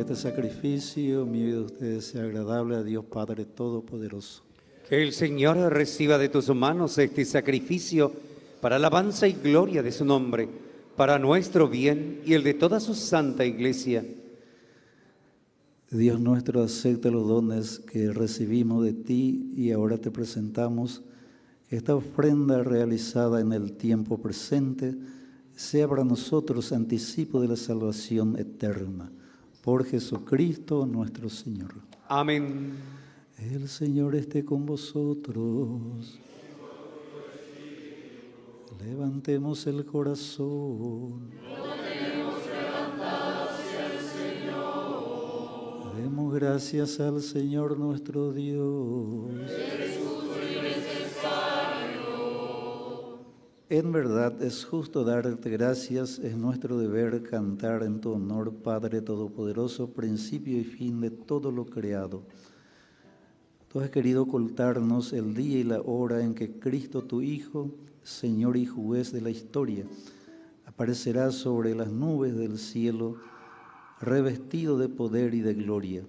este sacrificio mío y de ustedes sea agradable a Dios Padre Todopoderoso. Que el Señor reciba de tus manos este sacrificio para alabanza y gloria de su nombre, para nuestro bien y el de toda su santa Iglesia. Dios nuestro, acepta los dones que recibimos de ti y ahora te presentamos. Que esta ofrenda realizada en el tiempo presente sea para nosotros anticipo de la salvación eterna. Por Jesucristo nuestro Señor. Amén. El Señor esté con vosotros. Levantemos el corazón. Demos gracias al Señor nuestro Dios. En verdad es justo darte gracias, es nuestro deber cantar en tu honor, Padre Todopoderoso, principio y fin de todo lo creado. Tú has querido ocultarnos el día y la hora en que Cristo, tu Hijo, Señor y Juez de la historia, aparecerá sobre las nubes del cielo, revestido de poder y de gloria.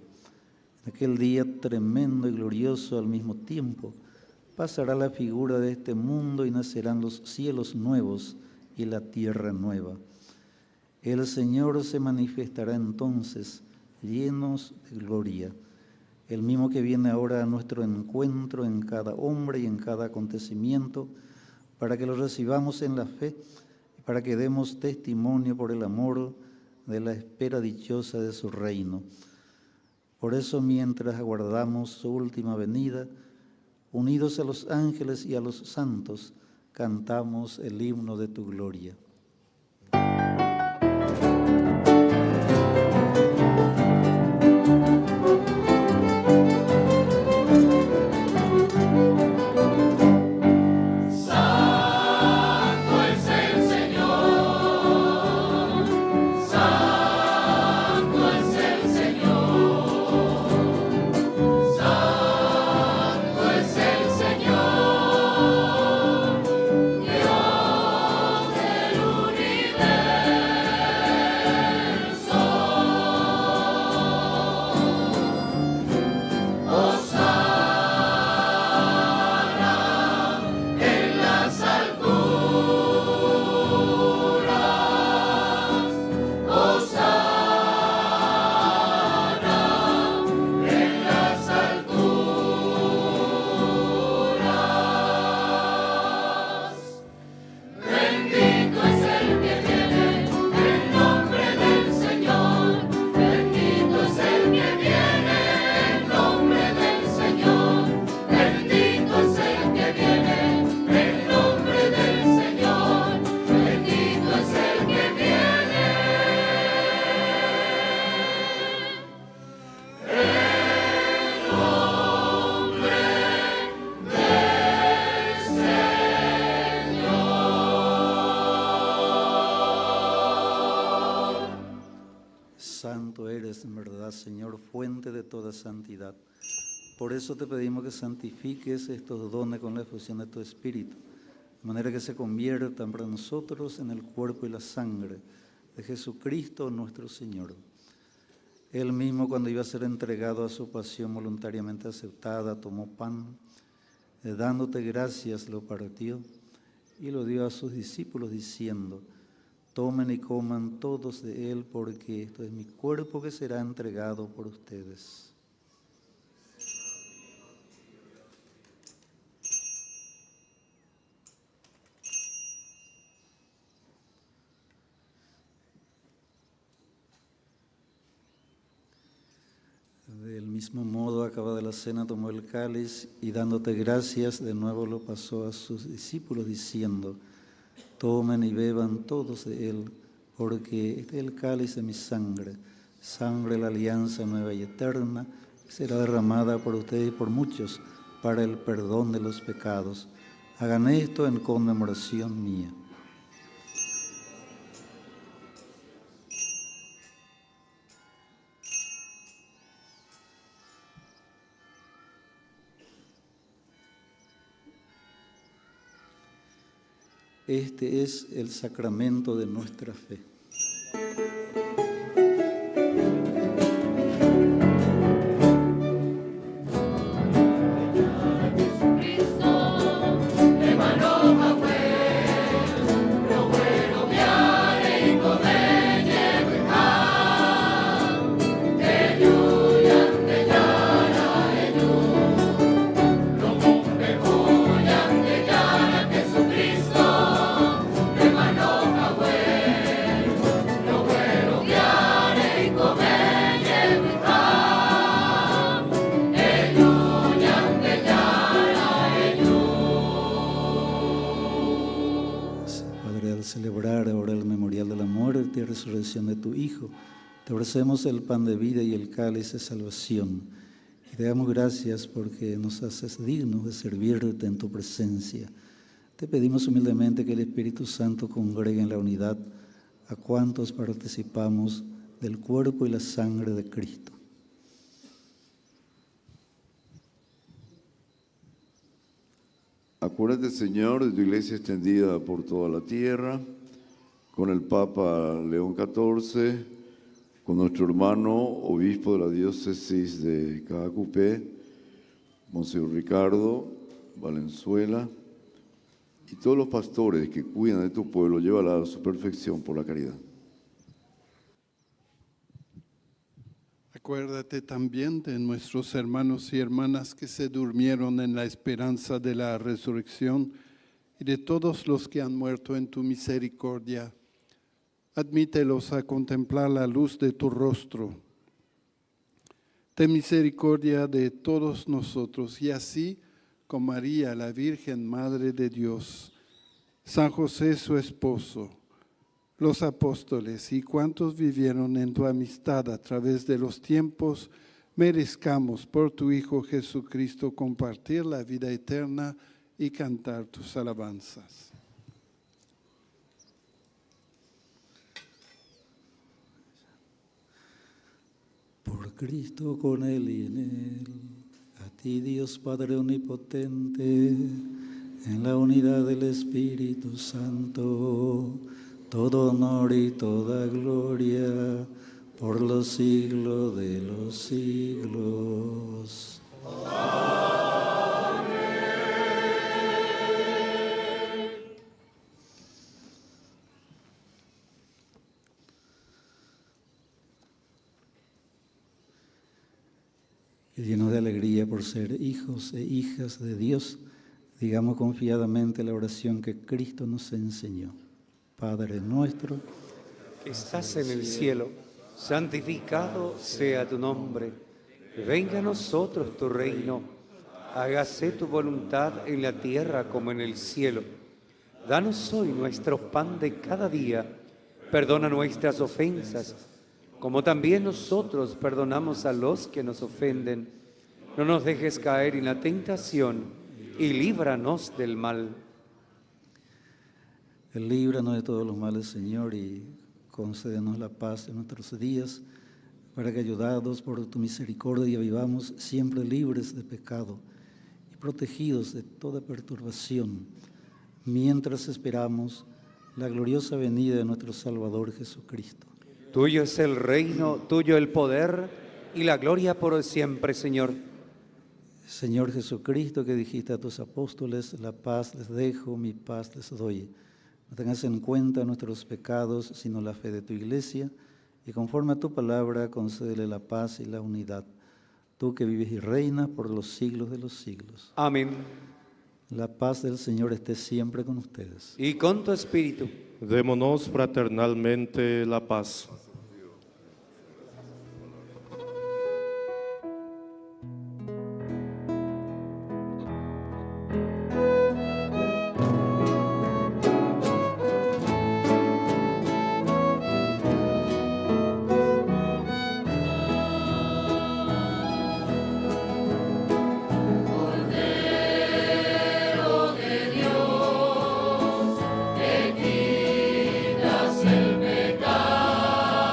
En aquel día tremendo y glorioso al mismo tiempo, pasará la figura de este mundo y nacerán los cielos nuevos y la tierra nueva. El Señor se manifestará entonces, llenos de gloria, el mismo que viene ahora a nuestro encuentro en cada hombre y en cada acontecimiento, para que lo recibamos en la fe y para que demos testimonio por el amor de la espera dichosa de su reino. Por eso, mientras aguardamos su última venida, unidos a los ángeles y a los santos, cantamos el himno de tu gloria. Santo eres, en verdad, Señor, fuente de toda santidad. Por eso te pedimos que santifiques estos dones con la efusión de tu Espíritu, de manera que se conviertan para nosotros en el cuerpo y la sangre de Jesucristo nuestro Señor. Él mismo, cuando iba a ser entregado a su pasión voluntariamente aceptada, tomó pan, dándote gracias, lo partió y lo dio a sus discípulos diciendo: tomen y coman todos de él, porque esto es mi cuerpo que será entregado por ustedes. Del mismo modo, acabada la cena, tomó el cáliz y dándote gracias, de nuevo lo pasó a sus discípulos diciendo: tomen y beban todos de él, porque este es el cáliz de mi sangre, sangre de la alianza nueva y eterna, que será derramada por ustedes y por muchos para el perdón de los pecados. Hagan esto en conmemoración mía. Este es el sacramento de nuestra fe. celebrar ahora el memorial de la muerte y resurrección de tu Hijo, te ofrecemos el pan de vida y el cáliz de salvación. Y te damos gracias porque nos haces dignos de servirte en tu presencia. Te pedimos humildemente que el Espíritu Santo congregue en la unidad a cuantos participamos del cuerpo y la sangre de Cristo. Acuérdate, Señor, de tu iglesia extendida por toda la tierra, con el Papa León XIV, con nuestro hermano obispo de la diócesis de Caacupé, Monseñor Ricardo Valenzuela, y todos los pastores que cuidan de tu pueblo, llévala a su perfección por la caridad. Acuérdate también de nuestros hermanos y hermanas que se durmieron en la esperanza de la resurrección y de todos los que han muerto en tu misericordia. Admítelos a contemplar la luz de tu rostro. Ten misericordia de todos nosotros y así con María, la Virgen Madre de Dios, San José su esposo, los apóstoles y cuantos vivieron en tu amistad a través de los tiempos, merezcamos por tu Hijo Jesucristo compartir la vida eterna y cantar tus alabanzas. Por Cristo, con Él y en Él, a ti Dios Padre Omnipotente, en la unidad del Espíritu Santo, todo honor y toda gloria por los siglos de los siglos. Amén. Y llenos de alegría por ser hijos e hijas de Dios, digamos confiadamente la oración que Cristo nos enseñó. Padre nuestro, que estás en el cielo, santificado sea tu nombre. Venga a nosotros tu reino. Hágase tu voluntad en la tierra como en el cielo. Danos hoy nuestro pan de cada día. Perdona nuestras ofensas, como también nosotros perdonamos a los que nos ofenden. No nos dejes caer en la tentación y líbranos del mal. Líbranos de todos los males, Señor, y concédenos la paz en nuestros días, para que, ayudados por tu misericordia, vivamos siempre libres de pecado y protegidos de toda perturbación, mientras esperamos la gloriosa venida de nuestro Salvador Jesucristo. Tuyo es el reino, tuyo el poder y la gloria por siempre, Señor. Señor Jesucristo, que dijiste a tus apóstoles, la paz les dejo, mi paz les doy. No tengas en cuenta nuestros pecados, sino la fe de tu iglesia, y conforme a tu palabra, concédele la paz y la unidad. Tú que vives y reinas por los siglos de los siglos. Amén. La paz del Señor esté siempre con ustedes. Y con tu espíritu. Démonos fraternalmente la paz. El pecado.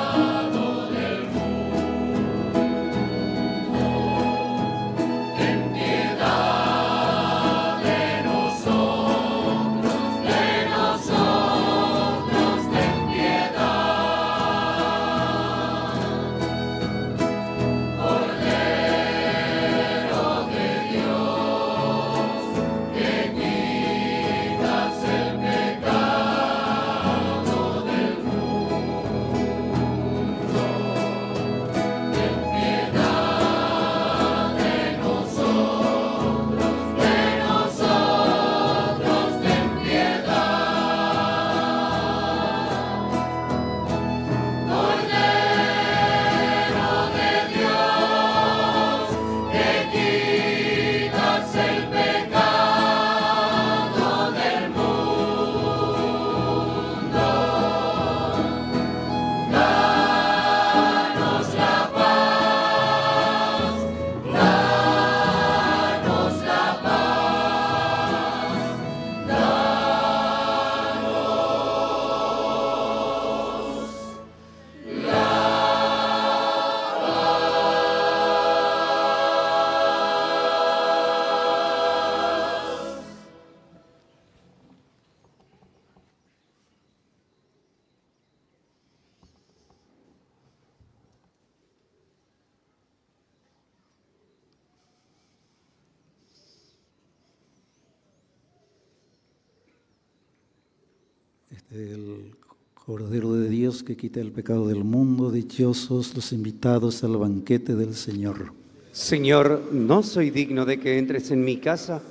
el Cordero de Dios que quita el pecado del mundo, dichosos los invitados al banquete del Señor. Señor, no soy digno de que entres en mi casa,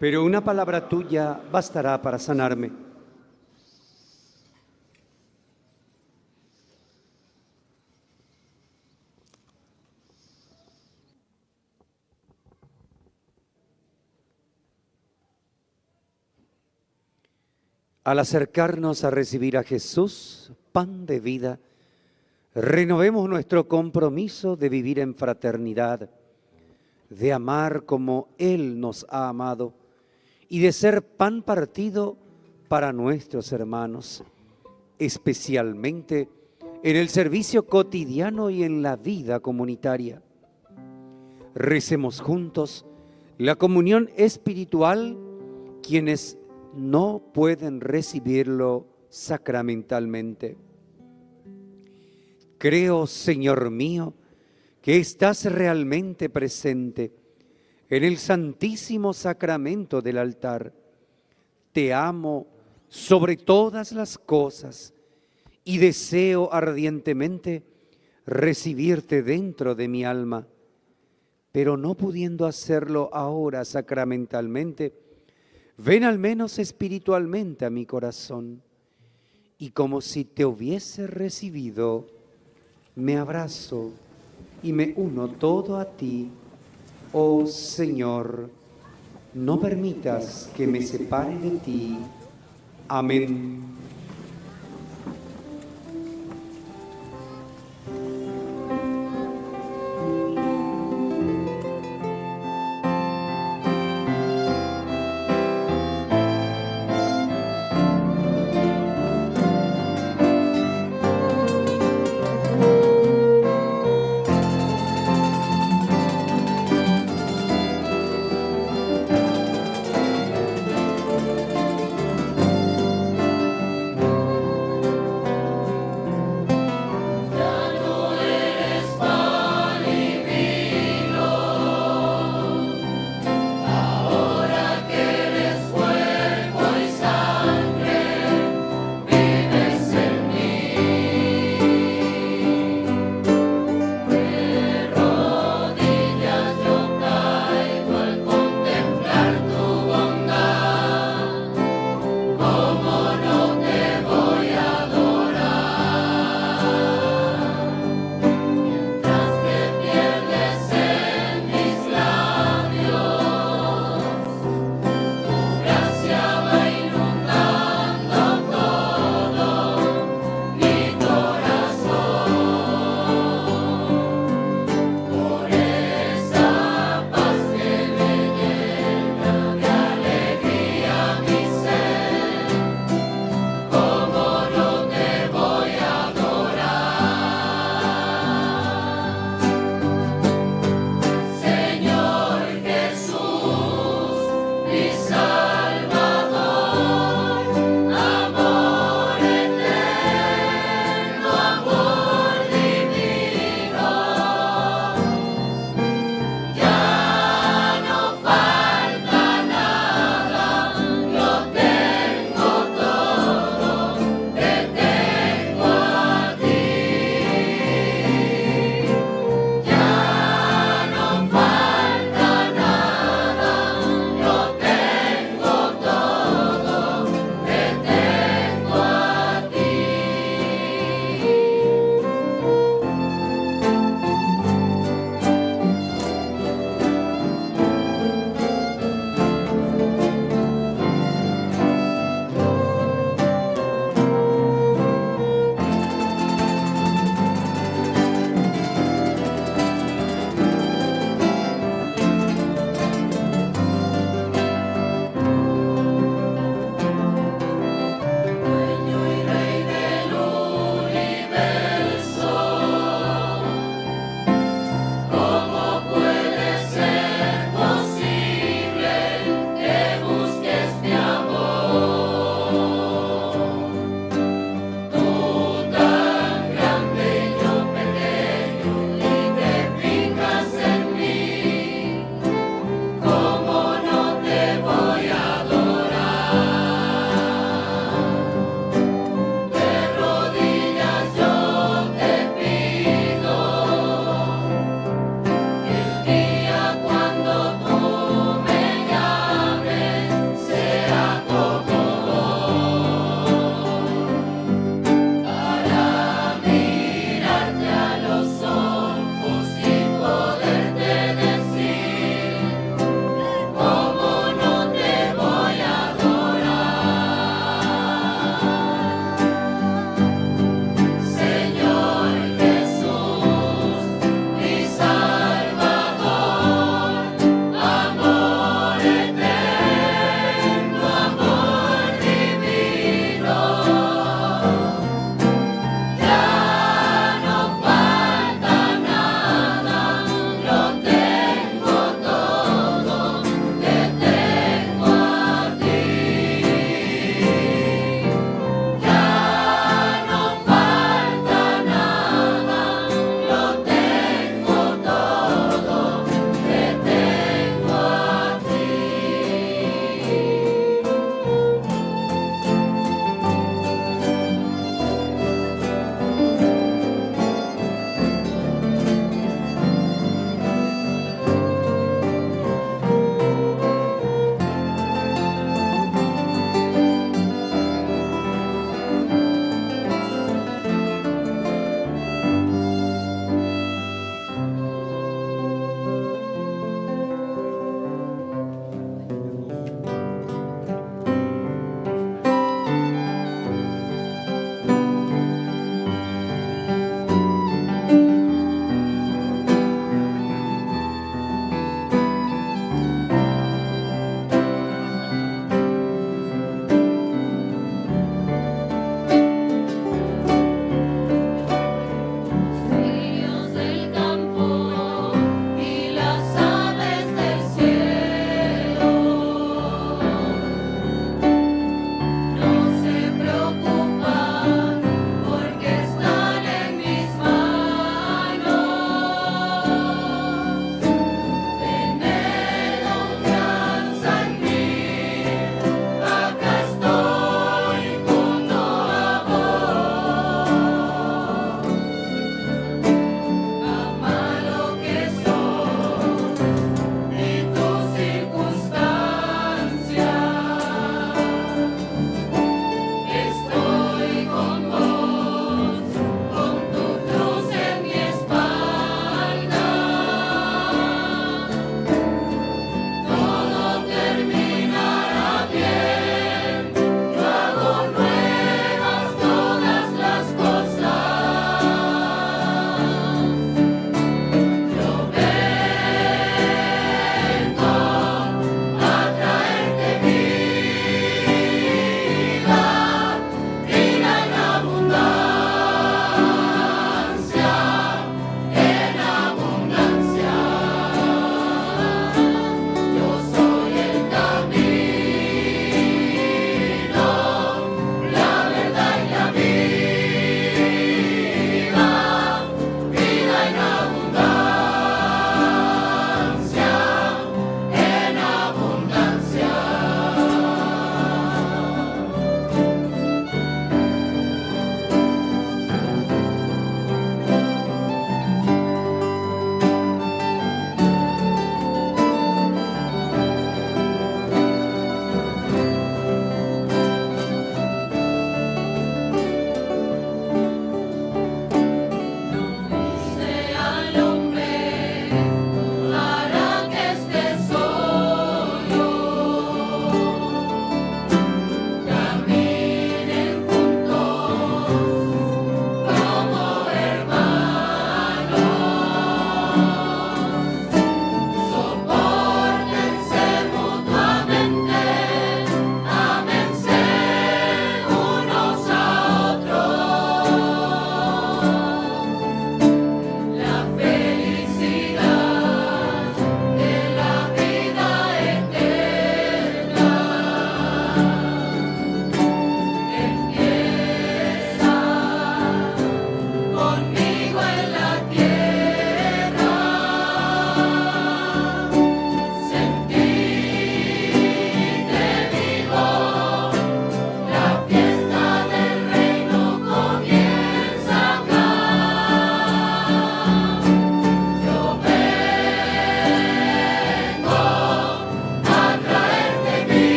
pero una palabra tuya bastará para sanarme. Al acercarnos a recibir a Jesús, pan de vida, renovemos nuestro compromiso de vivir en fraternidad, de amar como Él nos ha amado y de ser pan partido para nuestros hermanos, especialmente en el servicio cotidiano y en la vida comunitaria. Recemos juntos la comunión espiritual, quienes no pueden recibirlo sacramentalmente. Creo, Señor mío, que estás realmente presente en el santísimo sacramento del altar. Te amo sobre todas las cosas y deseo ardientemente recibirte dentro de mi alma, pero no pudiendo hacerlo ahora sacramentalmente, ven al menos espiritualmente a mi corazón y como si te hubiese recibido, me abrazo y me uno todo a ti. Oh Señor, no permitas que me separe de ti. Amén.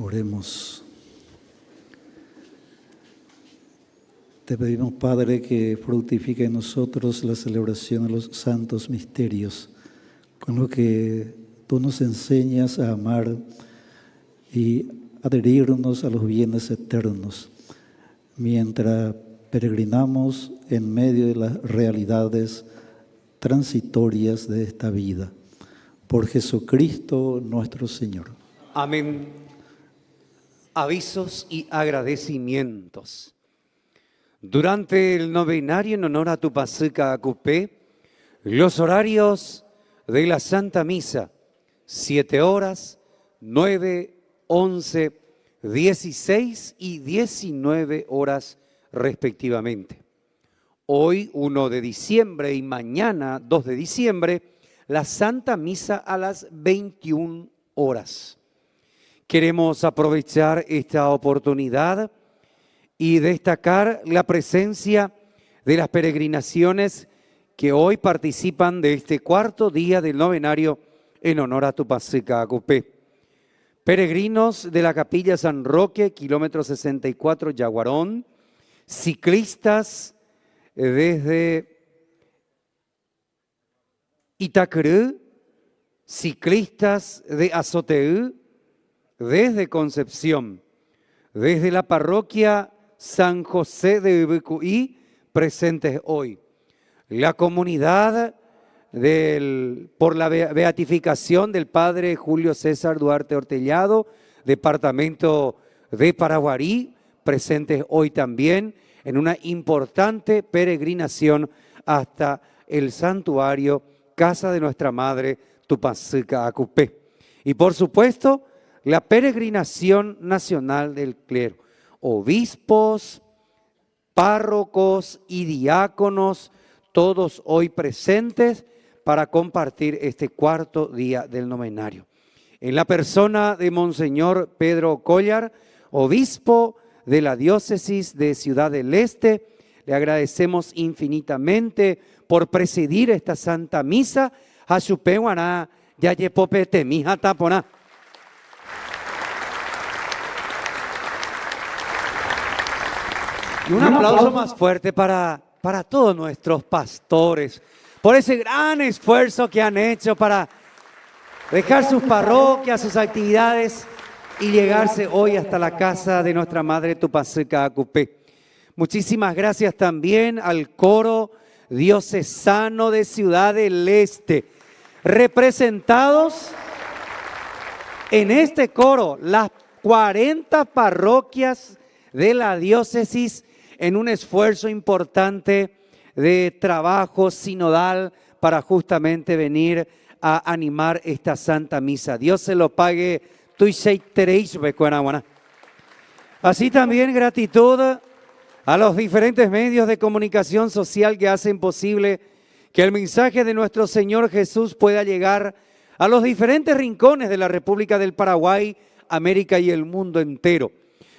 Oremos. Te pedimos, Padre, que fructifique en nosotros la celebración de los santos misterios, con lo que tú nos enseñas a amar y adherirnos a los bienes eternos, mientras peregrinamos en medio de las realidades transitorias de esta vida. Por Jesucristo nuestro Señor. Amén. Avisos y agradecimientos. Durante el novenario en honor a Tupacica Acupé, los horarios de la Santa Misa, 7 horas, 9, 11, 16 y 19 horas respectivamente. Hoy, 1 de diciembre y mañana, 2 de diciembre, la Santa Misa a las 21 horas. Queremos aprovechar esta oportunidad y destacar la presencia de las peregrinaciones que hoy participan de este cuarto día del novenario en honor a Tupacica Acupé. Peregrinos de la Capilla San Roque, kilómetro 64, Yaguarón, ciclistas desde Itacurú, ciclistas de Azoteú, desde Concepción, desde la parroquia San José de Ubucuí, presentes hoy. La comunidad por la beatificación del Padre Julio César Duarte Ortellado, departamento de Paraguarí, presentes hoy también en una importante peregrinación hasta el santuario Casa de Nuestra Madre Tupacica Acupé. Y por supuesto, la peregrinación nacional del clero, obispos, párrocos y diáconos, todos hoy presentes para compartir este cuarto día del novenario. En la persona de Monseñor Pedro Collar, obispo de la diócesis de Ciudad del Este, le agradecemos infinitamente por presidir esta Santa Misa. Hashupehuaná, Yayepopete, mija taponá. Y un aplauso más fuerte para todos nuestros pastores, por ese gran esfuerzo que han hecho para dejar sus parroquias, sus actividades y llegarse hoy hasta la casa de nuestra Madre Tupacica Acupé. Muchísimas gracias también al coro diocesano de Ciudad del Este, representados en este coro las 40 parroquias de la diócesis en un esfuerzo importante de trabajo sinodal para justamente venir a animar esta Santa Misa. Dios se lo pague. Así también gratitud a los diferentes medios de comunicación social que hacen posible que el mensaje de nuestro Señor Jesús pueda llegar a los diferentes rincones de la República del Paraguay, América y el mundo entero.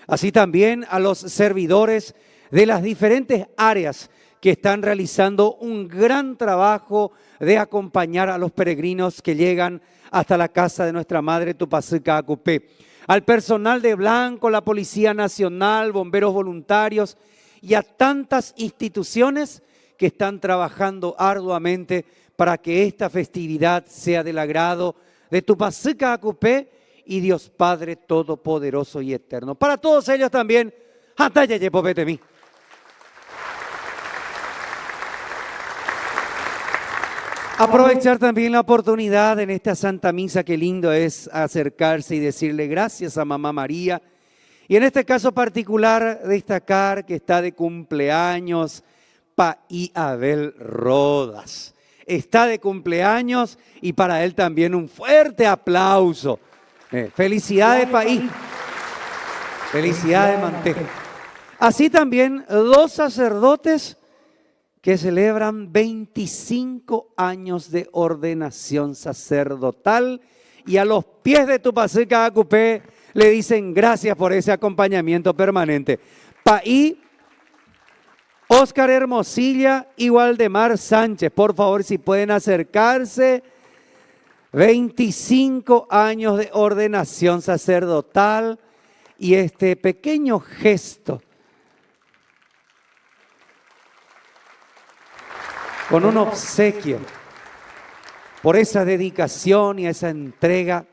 Así también a los servidores de las diferentes áreas que están realizando un gran trabajo de acompañar a los peregrinos que llegan hasta la casa de nuestra Madre Tupacica Acupé. Al personal de blanco, la Policía Nacional, bomberos voluntarios y a tantas instituciones que están trabajando arduamente para que esta festividad sea del agrado de Tupacica Acupé y Dios Padre Todopoderoso y Eterno. Para todos ellos también, Hatayayepopetemi. Aprovechar también la oportunidad en esta Santa Misa, qué lindo es acercarse y decirle gracias a Mamá María. Y en este caso particular, destacar que está de cumpleaños Paí Abel Rodas. Está de cumpleaños y para él también un fuerte aplauso. Felicidades, Paí. Felicidades, Mantejo. Así también 2 sacerdotes que celebran 25 años de ordenación sacerdotal y a los pies de Tupacica Acupé le dicen gracias por ese acompañamiento permanente. Paí, Óscar Hermosilla y Waldemar Sánchez, por favor, si pueden acercarse. 25 años de ordenación sacerdotal y este pequeño gesto con un obsequio por esa dedicación y esa entrega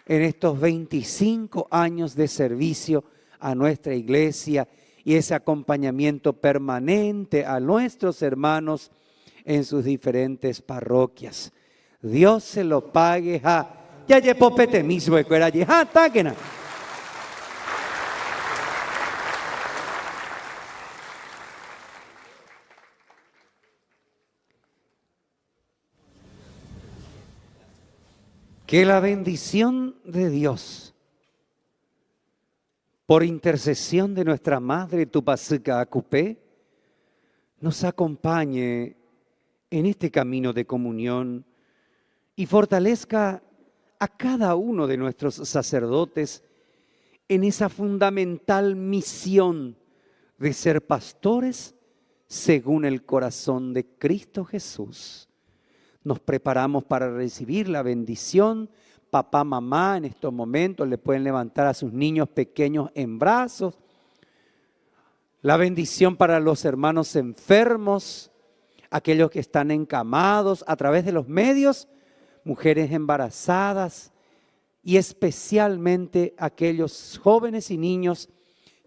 en estos 25 años de servicio a nuestra iglesia y ese acompañamiento permanente a nuestros hermanos en sus diferentes parroquias. Dios se lo pague. Ya popete mismo era táquena. Que la bendición de Dios, por intercesión de nuestra Madre Tupacica Acupé, nos acompañe en este camino de comunión y fortalezca a cada uno de nuestros sacerdotes en esa fundamental misión de ser pastores según el corazón de Cristo Jesús. Nos preparamos para recibir la bendición. Papá, mamá, en estos momentos le pueden levantar a sus niños pequeños en brazos. La bendición para los hermanos enfermos, aquellos que están encamados a través de los medios, mujeres embarazadas y especialmente aquellos jóvenes y niños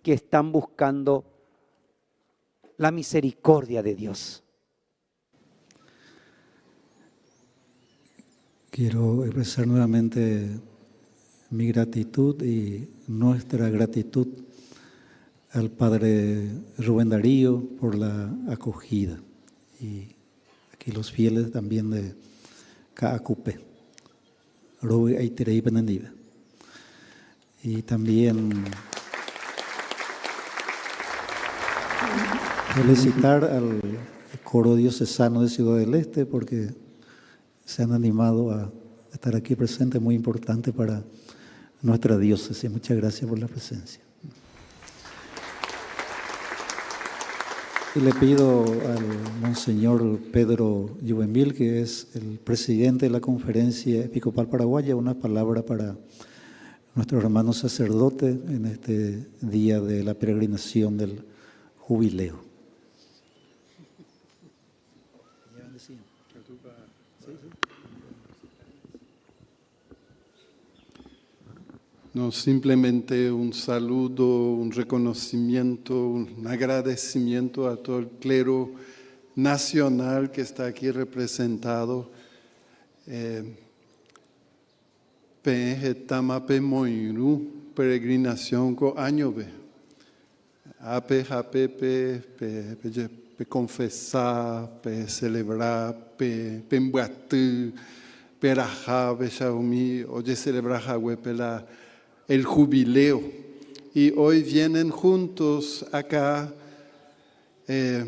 que están buscando la misericordia de Dios. Quiero expresar nuevamente mi gratitud y nuestra gratitud al Padre Rubén Darío por la acogida y aquí los fieles también de Caacupe, y también felicitar al coro diocesano de Ciudad del Este porque se han animado a estar aquí presentes, muy importante para nuestra diócesis. Muchas gracias por la presencia. Y le pido al Monseñor Pedro Juvenil, que es el presidente de la Conferencia Episcopal Paraguaya, una palabra para nuestros hermanos sacerdotes en este día de la peregrinación del jubileo. No simplemente un saludo, un reconocimiento, un agradecimiento a todo el clero nacional que está aquí representado. Tamape Moirú, peregrinación con año be. Ape pe confesar, pe celebrar, pe embuatú, pe rajá, pe shaumi, oye celebrar pela el jubileo. Y hoy vienen juntos acá.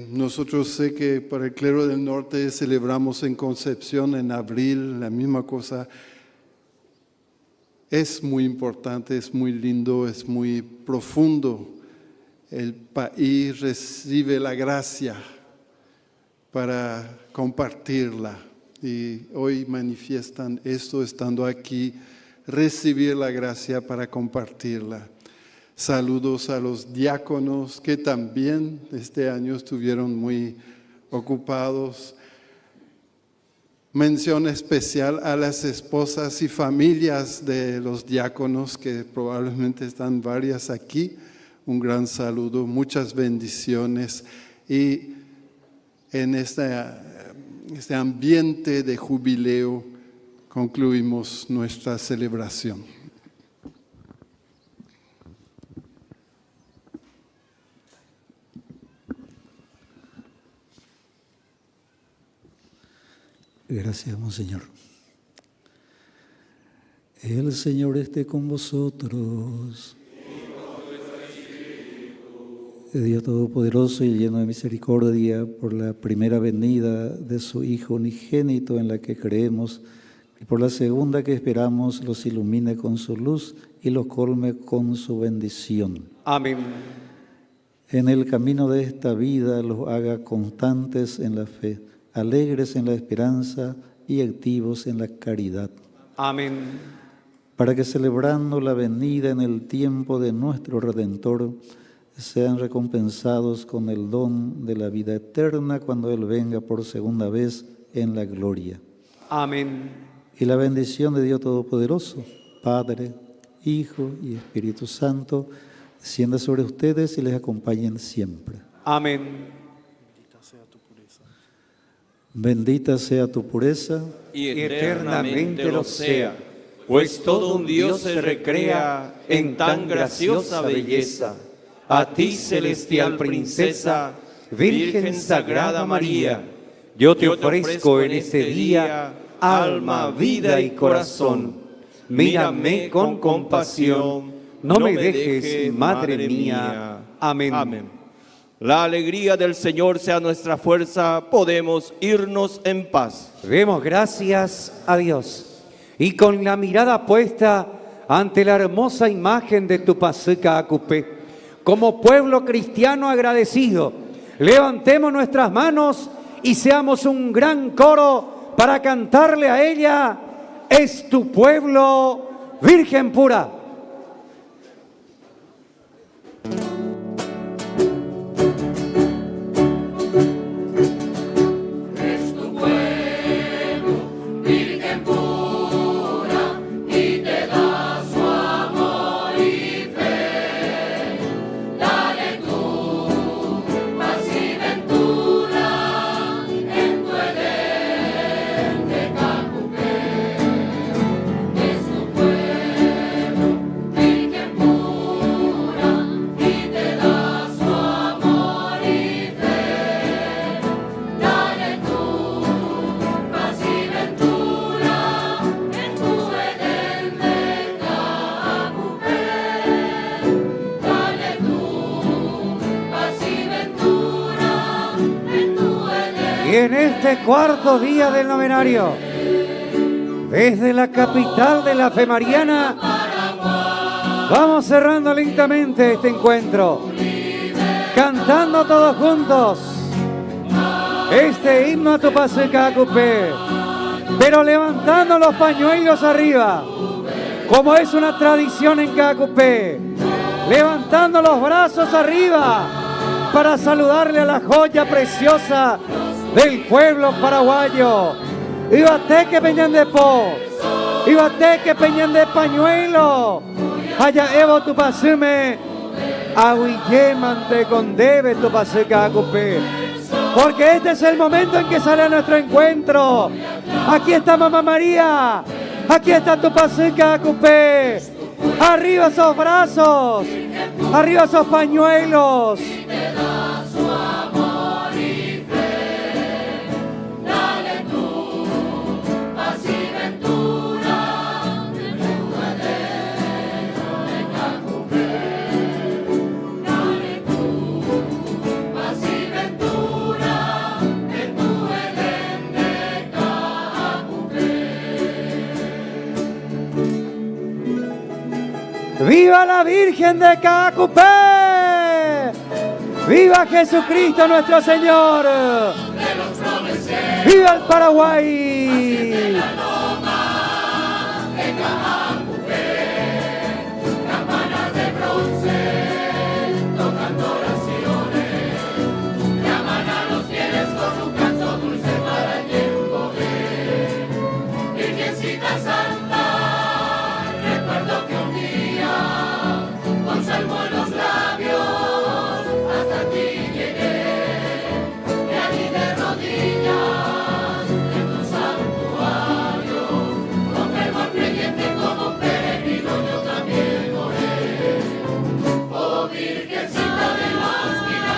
Nosotros sé que para el clero del norte celebramos en Concepción en abril, la misma cosa. Es muy importante, es muy lindo, es muy profundo. El país recibe la gracia para compartirla. Y hoy manifiestan esto estando aquí, recibir la gracia para compartirla. Saludos a los diáconos que también este año estuvieron muy ocupados. Mención especial a las esposas y familias de los diáconos, que probablemente están varias aquí. Un gran saludo, muchas bendiciones. Y en este ambiente de jubileo concluimos nuestra celebración. Gracias, Monseñor. El Señor esté con vosotros. Dios Todopoderoso y lleno de misericordia, por la primera venida de su Hijo unigénito en la que creemos, y por la segunda que esperamos, los ilumine con su luz y los colme con su bendición. Amén. En el camino de esta vida los haga constantes en la fe, alegres en la esperanza y activos en la caridad. Amén. para que celebrando la venida en el tiempo de nuestro Redentor, sean recompensados con el don de la vida eterna cuando Él venga por segunda vez en la gloria. Amén. Y la bendición de Dios Todopoderoso, Padre, Hijo y Espíritu Santo, descienda sobre ustedes y les acompañen siempre. Amén. Bendita sea tu pureza, y eternamente lo sea, pues todo un Dios se recrea en tan graciosa belleza. A ti, celestial princesa, Virgen Sagrada María, yo te ofrezco en este día alma, vida y corazón. Mírame con compasión, no me dejes, Madre mía. Amén. Amén. La alegría del Señor sea nuestra fuerza, podemos irnos en paz. Demos gracias a Dios y con la mirada puesta ante la hermosa imagen de Tupacica Acupé, como pueblo cristiano agradecido, levantemos nuestras manos y seamos un gran coro para cantarle a ella: es tu pueblo, Virgen pura. Y en este cuarto día del novenario, desde la capital de la fe mariana, vamos cerrando lentamente este encuentro, cantando todos juntos este himno a Tupacica Acupé, pero levantando los pañuelos arriba, como es una tradición en Cacupé, levantando los brazos arriba para saludarle a la joya preciosa del pueblo paraguayo. Ibateque Peñán de Po, Ibateque Peñán de Pañuelo, Haya Evo Tupacume, Ahuilleman de Condebe Tupacica Acupé. Porque este es el momento en que sale a nuestro encuentro. Aquí está Mamá María, aquí está Tupacica Acupé. Arriba esos brazos, arriba esos pañuelos. ¡Viva la Virgen de Cacupé! ¡Viva Jesucristo nuestro Señor! ¡Viva el Paraguay!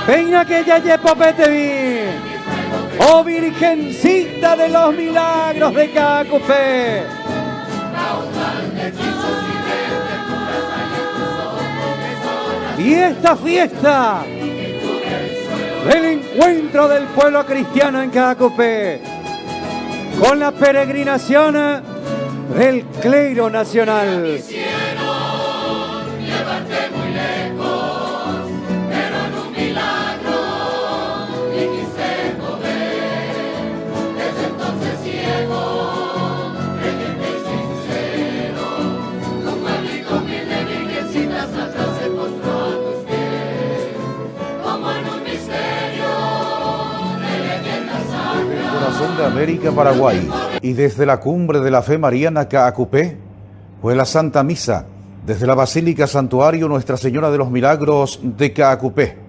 Venga que ya popete bien. Oh Virgencita de los milagros de Cacupé. Y esta fiesta del encuentro del pueblo cristiano en Cacupé con la peregrinación del clero nacional. América, Paraguay. Y desde la cumbre de la fe mariana Caacupé fue la Santa Misa desde la Basílica Santuario Nuestra Señora de los Milagros de Caacupé.